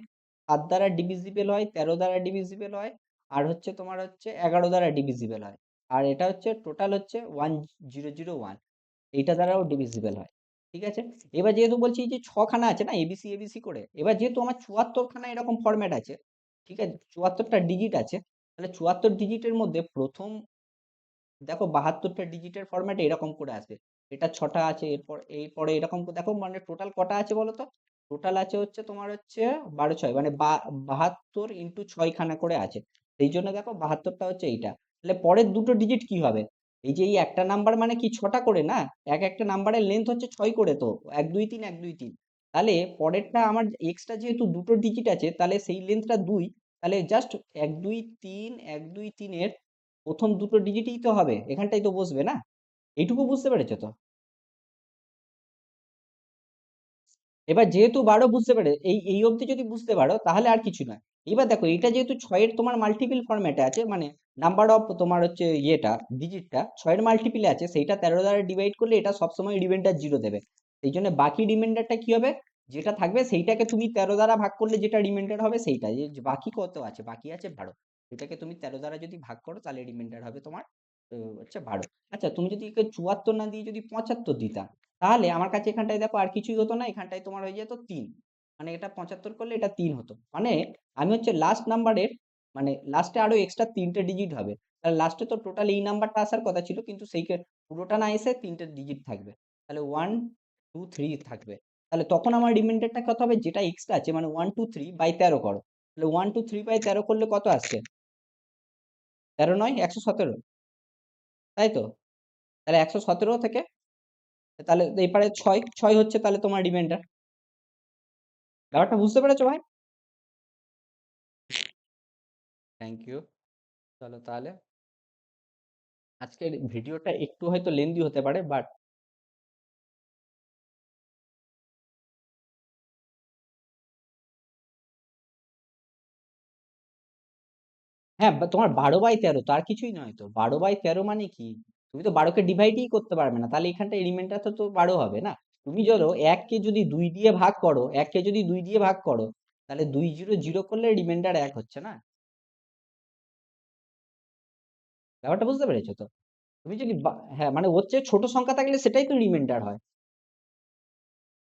7 দ্বারা ডিভিজিবল হয়, 13 দ্বারা ডিভিজিবল হয়, আর হচ্ছে তোমার হচ্ছে 11 দ্বারা ডিভিজিবল হয়। আর এটা হচ্ছে টোটাল হচ্ছে 1001, এইটা দ্বারাও ডিভিজিবল হয়। ঠিক আছে, এবার যেহেতু বলছি যে ছখানা আছে না এবিসি এবিসি করে, এবার যেহেতু আমার 74খানা এরকম ফরম্যাট আছে, ঠিক আছে 74টা ডিজিট আছে, তাহলে 74 ডিজিটের মধ্যে প্রথম দেখো 72টা ডিজিটের ফরম্যাটে এরকম করে আসবে। এটা 6টা আছে, এরপরে এরকম দেখো, মানে টোটাল কটা আছে বলো তো? টোটাল আছে হচ্ছে তোমার হচ্ছে 12×6 মানে 72 × 6 খানা করে আছে। সেই জন্য দেখো 72টা হচ্ছে এইটা। তাহলে পরের দুটো ডিজিট কি হবে? এই যে এই একটা নাম্বার মানে কি 6টা করে না, এক একটা নাম্বারের লেন্থ হচ্ছে 6 করে, তো 1 2 3 1 2 3। তাহলে পরেরটা আমার এক্সট্রা যেহেতু দুটো ডিজিট আছে তাহলে সেই লেন্থটা 2, তাহলে জাস্ট 1 2 3 1 2 3 এর প্রথম দুটো ডিজিটই তো হবে, এখানটাই তো বসবে না। এইটুকু বুঝতে পেরেছো তো? এবার যেহেতু 12 বুঝতে পারে, এই এই অবধি যদি বুঝতে পারো তাহলে আর কিছু নয়। এবার দেখো এটা যেহেতু 6-এর তোমার মাল্টিপল ফরম্যাটে আছে, মানে নাম্বার অফ তোমার হচ্ছে ইয়েটা ডিজিটটা 6-এর মাল্টিপলে আছে, সেইটা 13 দ্বারা ডিভাইড করলে এটা সবসময় রিমাইন্ডার 0 দেবে। সেই জন্য বাকি রিমাইন্ডারটা কি হবে? যেটা থাকবে সেইটাকে তুমি 13 দ্বারা ভাগ করলে যেটা রিমাইন্ডার হবে সেইটা, যে বাকি কত আছে, বাকি আছে 12। এটাকে তুমি 13 দ্বারা যদি ভাগ করো তাহলে রিমাইন্ডার হবে তোমার হচ্ছে 12। আচ্ছা, তুমি যদি একে 74 না দিয়ে যদি 75 দিতাম, তাহলে আমার কাছে এখানটায় দেখো আর কিছুই হতো না, এখানটায় তোমার হয়ে যেত 3। মানে এটা 75 করলে এটা 3 হতো। মানে আমি হচ্ছে লাস্ট নাম্বারের, মানে লাস্টে আরো এক্সট্রা 3টে ডিজিট হবে। তাহলে লাস্টে তো টোটাল এই নাম্বারটা আসার কথা ছিল, কিন্তু সেই পুরোটা না এসে 3টে ডিজিট থাকবে। তাহলে 1 2 3 থাকবে। তাহলে তখন আমার রিমাইন্ডারটা কত হবে, যেটা এক্সট্রা আছে, মানে 1 2 3 বাই 13 করো। তাহলে 1 2 3 বাই 13 করলে কত আসছে? 13 নয় 117, তাই তো? তাহলে 117 থেকে, তাহলে এপারে 6 6 হচ্ছে তাহলে তোমার রিমাইন্ডার। ব্যাপারটা বুঝতে পেরেছো ভাই? Thank you. চলো তাহলে, আজকের ভিডিওটা একটু হয়তো লেন্দি হতে পারে, বাট হ্যাঁ, তোমার 12/13 তো আর কিছুই নয় তো। 12/13 মানে কি, তুমি তো 12কে ডিভাইডই করতে পারবে না, তাহলে এখানটা রিমাইন্ডার তো তো 12 হবে না। তুমি ধরো 1কে যদি 2 দিয়ে ভাগ করো, 1কে যদি 2 দিয়ে ভাগ করো, তাহলে 2 0 0 করলে রিমাইন্ডার 1 হচ্ছে না। ব্যাপারটা বুঝতে পেরেছো তো? তুমি যদি হ্যাঁ, মানে ওর চেয়ে ছোট সংখ্যা থাকলে সেটাই তো রিমাইন্ডার হয়।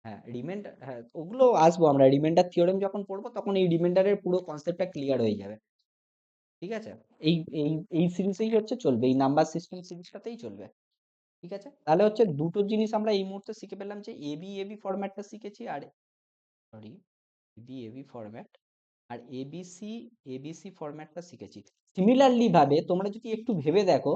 হ্যাঁ, রিমাইন্ডার, হ্যাঁ ওগুলো আসবো আমরা, রিমাইন্ডার থিওরেম যখন পড়বো তখন এই রিমাইন্ডারের পুরো কনসেপ্টটা ক্লিয়ার হয়ে যাবে। ঠিক আছে? এই এই এই সিরিজেই হচ্ছে চলবে, এই নাম্বার সিস্টেম সিরিজটাতেই চলবে। ঠিক আছে, তাহলে হচ্ছে দুটো জিনিস আমরা এই মুহূর্তে শিখে পেলাম, যে এবি এবি ফরম্যাটটা শিখেছি, আর সরি, এবি এবি ফরম্যাট আর এবিসি এবিসি ফরম্যাটটা শিখেছি। সিমিলারলি ভাবে তোমরা যদি একটু ভেবে দেখো,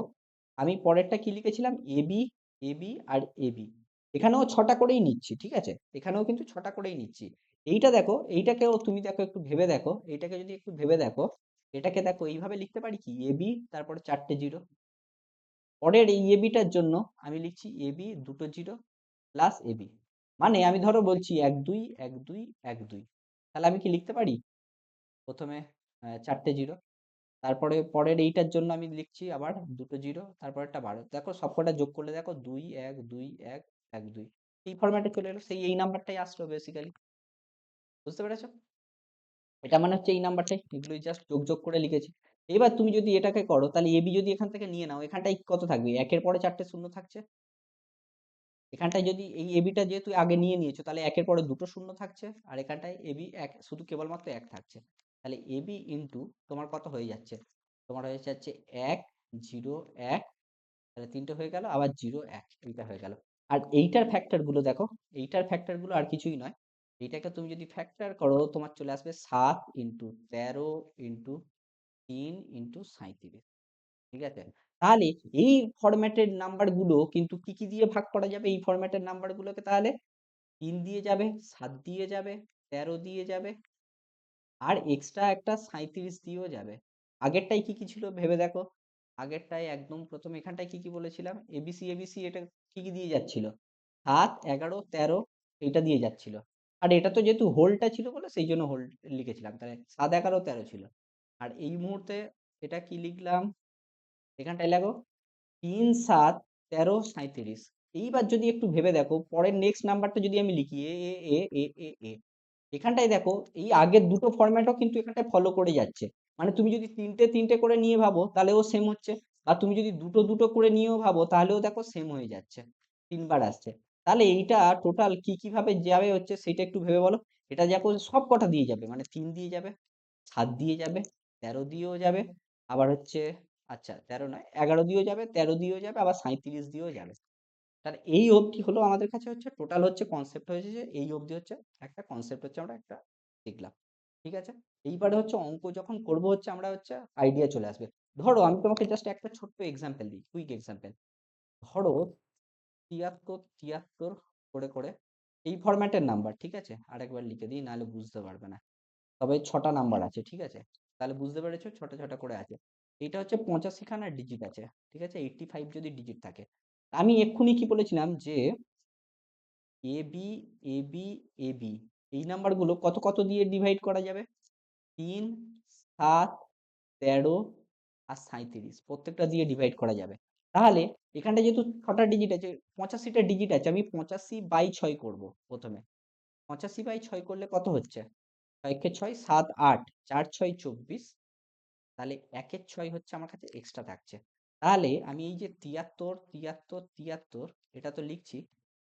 আমি পরেরটা কি লিখেছিলাম, এবি এবি আর এবি, এখানেও 6টা করেই নিচ্ছি, ঠিক আছে, এখানেও কিন্তু 6টা করেই নিচ্ছি। এইটা দেখো, এইটাকেও তুমি দেখো, একটু ভেবে দেখো, এইটাকে যদি একটু ভেবে দেখো, এটাকে দেখো এইভাবে লিখতে পারি কি, এবি তারপরে 4টে জিরো। পরের এই এবিটার জন্য আমি লিখছি এবি দুটো জিরো প্লাস এবি। মানে আমি ধরো বলছি 1 2 1 2 1 2, তাহলে আমি কি লিখতে পারি, প্রথমে 4টে জিরো, তারপরে পরের এইটার জন্য আমি লিখছি আবার দুটো জিরো, তারপর একটা 12। দেখো সবকটা যোগ করলে দেখো 2 1 2 1 1 2, এই ফরম্যাটে চলে এলো, সেই এই নাম্বারটাই আসলো বেসিক্যালি। বুঝতে পেরেছো? এটা মানে হচ্ছে এই নাম্বারটাই, এগুলোই জাস্ট যোগ যোগ করে লিখেছি। এবার তুমি যদি এটাকে করো, তাহলে এবি যদি এখান থেকে নিয়ে নাও, এখানটায় কত থাকবে, একের পরে 4টে শূন্য থাকছে। এখানটায় যদি এই এবিটা যেহেতু আগে নিয়ে নিয়েছো, তাহলে একের পরে দুটো শূন্য থাকছে, আর এখানটায় এবি এক, শুধু কেবলমাত্র এক থাকছে। তাহলে এবি ইন্টু তোমার কত হয়ে যাচ্ছে, তোমার হয়ে যাচ্ছে 1 0 1, তাহলে 3টে হয়ে গেল, আবার 0 1, এইটা হয়ে গেল। আর এইটার ফ্যাক্টর গুলো দেখো, এইটার ফ্যাক্টর গুলো আর কিছুই নয়, এইটাকে তুমি যদি ফ্যাক্টর করো, তোমার চলে আসবে 7 ইন্টু 13 ইন্টু 3 ইন্টু 37। ঠিক আছে, তাহলে এই ফরম্যাটের নাম্বার গুলো কিন্তু কি কি দিয়ে ভাগ করা যাবে, এই ফরম্যাটের নাম্বার গুলোকে, তাহলে 3 দিয়ে যাবে, 7 দিয়ে যাবে, 13 দিয়ে যাবে, আর এক্সট্রা একটা 37 দিয়েও যাবে। আগেরটাই কি কি ছিল ভেবে দেখো, আগেরটাই একদম প্রথম এখানটায় কি কি বলেছিলাম, এবিসি এবিসি, এটা কি কি দিয়ে যাচ্ছিল, 7 11 13, এটা দিয়ে যাচ্ছিল। আর এটা তো যেহেতু হোলটা ছিল বলে সেই জন্য হোল লিখেছিলাম, তাহলে 7 11 13 ছিল। আর এই মুহূর্তে এটা কি লিখলাম, এখানটায় লেখো 3 7 13 37। এইবার যদি একটু ভেবে দেখো, পরের নেক্সট নাম্বারটা যদি আমি লিখি এ এ এ এ এ এ, এখানটায় দেখো এই আগের দুটো ফরম্যাটও কিন্তু এখানটায় ফলো করে যাচ্ছে। মানে তুমি যদি তিনটে তিনটে করে নিয়ে ভাবো তাহলেও সেম হচ্ছে, আর তুমি যদি দুটো দুটো করে নিয়েও ভাবো তাহলেও দেখো সেম হয়ে যাচ্ছে, 3বার আসছে। তাহলে এইটা টোটাল কি কিভাবে যাবে হচ্ছে সেটা একটু ভেবে বলো। এটা যাবো সব কটা দিয়ে যাবে, মানে 3 দিয়ে যাবে, 7 দিয়ে যাবে, 13 দিয়েও যাবে, আবার হচ্ছে, আচ্ছা 13 নয় 11 দিয়েও যাবে, 13 দিয়েও যাবে, আবার 37 দিয়েও যাবে। তাহলে এই অবধি হলো আমাদের কাছে হচ্ছে টোটাল হচ্ছে কনসেপ্ট হয়েছে, যে এই অবধি হচ্ছে একটা কনসেপ্ট হচ্ছে আমরা একটা শিখলাম। ঠিক আছে, এইবারে হচ্ছে অঙ্ক যখন করব হচ্ছে আমরা হচ্ছে আইডিয়া চলে আসবে। ধরো আমি তোমাকে জাস্ট একটা ছোট্ট এক্সাম্পল দিই, কুইক এক্সাম্পল। ধরো 73 73 করে করে এই ফরম্যাটের নাম্বার, ঠিক আছে, আরেকবার লিখে দিই নাহলে বুঝতে পারবে না। তবে 6টা নাম্বার আছে, ঠিক আছে, তাহলে বুঝতে পেরেছো, 6টা 6টা করে আছে। এটা হচ্ছে 85 খানা ডিজিট আছে, ঠিক আছে, 85 যদি ডিজিট থাকে। আমি এক্ষুনি কি বলেছিলাম, যে A B A B A B, এই নাম্বারগুলো কত কত দিয়ে ডিভাইড করা যাবে, 3 7 13 আর 37, প্রত্যেকটা দিয়ে ডিভাইড করা যাবে। তাহলে এখানটা যেহেতু 6টা ডিজিট আছে, 85টা ডিজিট আছে, আমি 85/6 করব প্রথমে। 85/6 করলে কত হচ্ছে, 6 কে 6 7 8, 4 6 24, তাহলে 1-এর 6 হচ্ছে আমার কাছে এক্সট্রা থাকছে। তাহলে আমি এই যে 73, 73, 73 এটা তো লিখছি।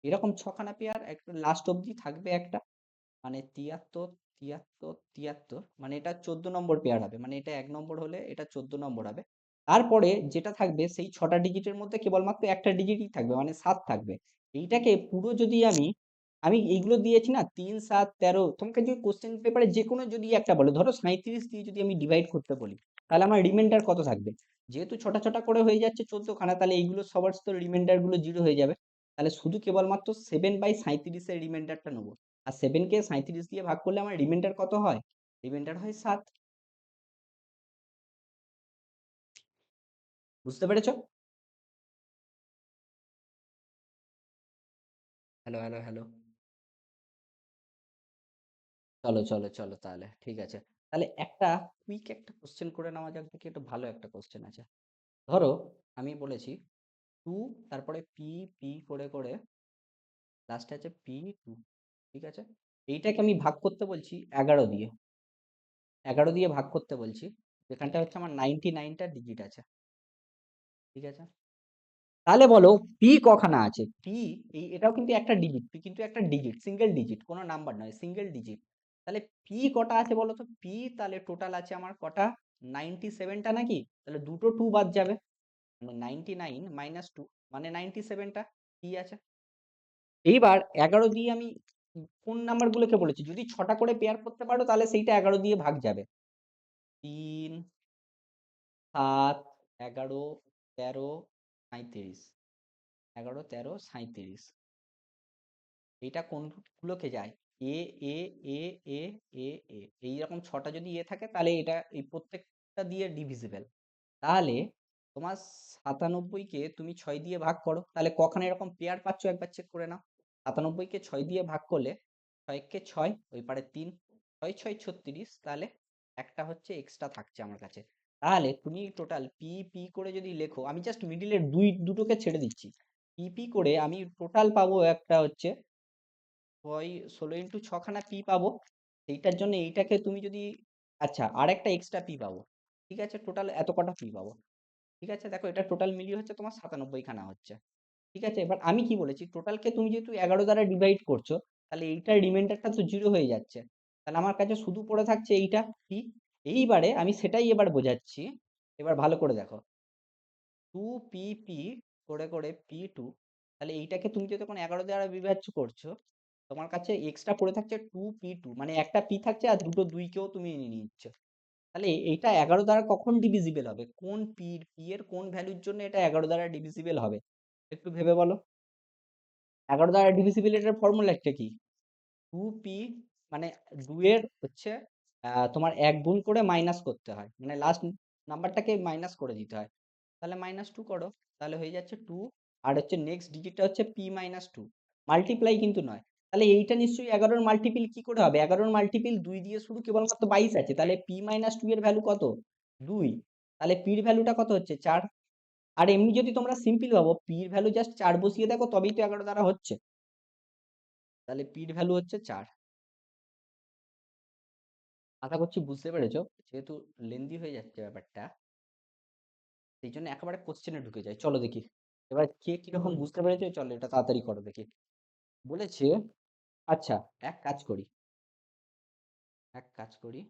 এরকম 6খানা পেয়ার একটা লাস্ট অবধি থাকবে একটা। মানে 73, 73, 73 মানে এটা 14 নম্বর পেয়ার হবে। মানে এটা 1 নম্বর হলে এটা 14 নম্বর হবে। তারপরে যেটা থাকবে সেই 6টা ডিজিটের মধ্যে কেবলমাত্র একটা ডিজিটই থাকবে, মানে 7 থাকবে। এইটাকে পুরো যদি আমি আমি এইগুলো দিয়েছি না, 3, 7, 13, তোমাকে যদি কোশ্চেন পেপারে যে কোনো যদি একটা বলে, ধরো 37 দিয়ে যদি আমি ডিভাইড করতে বলি, তাহলে আমার রিমাইন্ডার কত থাকবে? যেহেতু ছোটা ছোটা করে হয়ে যাচ্ছে 14 খানা, তাহলে এইগুলো সবার তো রিমাইন্ডার গুলো 0 হয়ে যাবে। তাহলে শুধু কেবলমাত্র 7/37 এর রিমাইন্ডারটা নেবো। আর 7 কে 37 দিয়ে ভাগ করলে আমার রিমাইন্ডার কত হয়? রিমাইন্ডার হয় 7। বুঝতে পেরেছো? Hello, hello, hello. চলো চলো চলো, তাহলে ঠিক আছে। তাহলে একটা কুইক একটা কোশ্চেন করে নেওয়া যাক, দেখি একটু ভালো একটা কোশ্চেন আছে। ধরো আমি বলেছি 2, তারপরে পি পি করে করে লাস্টে আছে P2, ঠিক আছে? এইটাকে আমি ভাগ করতে বলছি 11 দিয়ে। 11 দিয়ে ভাগ করতে বলছি, যেখানটা হচ্ছে আমার 99টা ডিজিট আছে, ঠিক আছে? তাহলে বলো পি কখানা আছে? পি, এটাও কিন্তু একটা ডিজিট, পি কিন্তু একটা ডিজিট, সিঙ্গেল ডিজিট, কোনো নাম্বার নয়, সিঙ্গেল ডিজিট। তাহলে পি কটা আছে বলো তো? পি তাহলে টোটাল আছে আমার কটা? 97টা নাকি? তাহলে দুটো 2 বাদ যাবে, মানে 99 মাইনাস 2 মানে 97টা পি আছে। এইবার 11 দিয়ে আমি কোন নাম্বার গুলোকে বলেছি, যদি 6টা করে পেয়ার করতে পারো তাহলে সেইটা 11 দিয়ে ভাগ যাবে। 3, 7, 11, 13, 37, 11, 13, 37, এইটা কোনগুলোকে যায়? এ এ এ এ এ এ এইরকম 6টা যদি এ থাকে তাহলে এটা এই প্রত্যেকটা দিয়ে ডিভিজিবল। তাহলে তোমার 97কে তুমি 6 দিয়ে ভাগ করো, তাহলে কখানা এরকম পেয়ার পাচ্ছ একবার চেক করে নাও। 97কে 6 দিয়ে ভাগ করলে 6 কে 6, ওই পারে 3, 6 6 36, তাহলে একটা হচ্ছে এক্সট্রা থাকছে আমার কাছে। তাহলে তুমি টোটাল পি পি করে যদি লেখো, আমি জাস্ট মিডিলের দুটোকে ছেড়ে দিচ্ছি, পি পি করে আমি টোটাল পাবো একটা হচ্ছে 16 × 6 পি পাবো। সেইটার জন্য এইটাকে তুমি যদি, আচ্ছা আর একটা এক্সট্রা পি পাবো, ঠিক আছে? টোটাল এত কটা পি পাবো, ঠিক আছে? দেখো এটা টোটাল মিলিয়ে হচ্ছে তোমার 97 খানা হচ্ছে, ঠিক আছে? এবার আমি কি বলেছি, টোটালকে তুমি যেহেতু 11 দ্বারা ডিভাইড করছো, তাহলে এইটার রিমাইন্ডারটা তো 0 হয়ে যাচ্ছে। তাহলে আমার কাছে শুধু পড়ে থাকছে এইটা পি। এইবারে আমি সেটাই এবার বোঝাচ্ছি, এবার ভালো করে দেখো। 2 পি করে করে P2, তাহলে এইটাকে তুমি যে তখন 11 দ্বারা বিভাজ্য করছো, তোমার কাছে এক্সট্রা পড়ে থাকছে 2P2, মানে একটা পি থাকছে আর দুটো 2কেও তুমি নিয়ে নিচ্ছ। তাহলে এইটা 11 দ্বারা কখন ডিভিজিবল হবে? কোন পি এর কোন ভ্যালুর জন্য এটা 11 দ্বারা ডিভিজিবল হবে? একটু ভেবে বলো। 11 দ্বারা ডিভিজিবল এটার ফর্মুলাটা কি? 2P, মানে 2 এর হচ্ছে তোমার 1 গুণ করে মাইনাস করতে হয়, মানে লাস্ট নাম্বারটাকে মাইনাস করে দিতে হয়। তাহলে -2 করো, তাহলে হয়ে যাচ্ছে 2। আর হচ্ছে নেক্সট ডিজিটটা হচ্ছে P-2, মাল্টিপ্লাই কিন্তু নয়। তাহলে এইটা নিশ্চয়ই 11 এর মাল্টিপল কি করে হবে? 11 এর মাল্টিপল 2 দিয়ে শুরু কেবলমাত্র 22 আছে, তাহলে P-2 এর ভ্যালু কত? 2। তাহলে P এর ভ্যালুটা কত হচ্ছে? 4। আর এমনি যদি তোমরা সিম্পল ভাবো, P এর ভ্যালু জাস্ট 4 বসিয়ে দেখো, তবেই তো 11 দ্বারা হচ্ছে। তাহলে P এর ভ্যালু হচ্ছে 4। আশা করছি বুঝতে পেরেছো। যেহেতু লেন্দি হয়ে যাচ্ছে ব্যাপারটা, সেই জন্য একেবারে কোশ্চেনে ঢুকে যায়। চলো দেখি এবার কে কিরকম বুঝতে পেরেছে, চলো এটা তাড়াতাড়ি করো দেখি। বলেছে, আচ্ছা এক কাজ করি, এক কাজ করি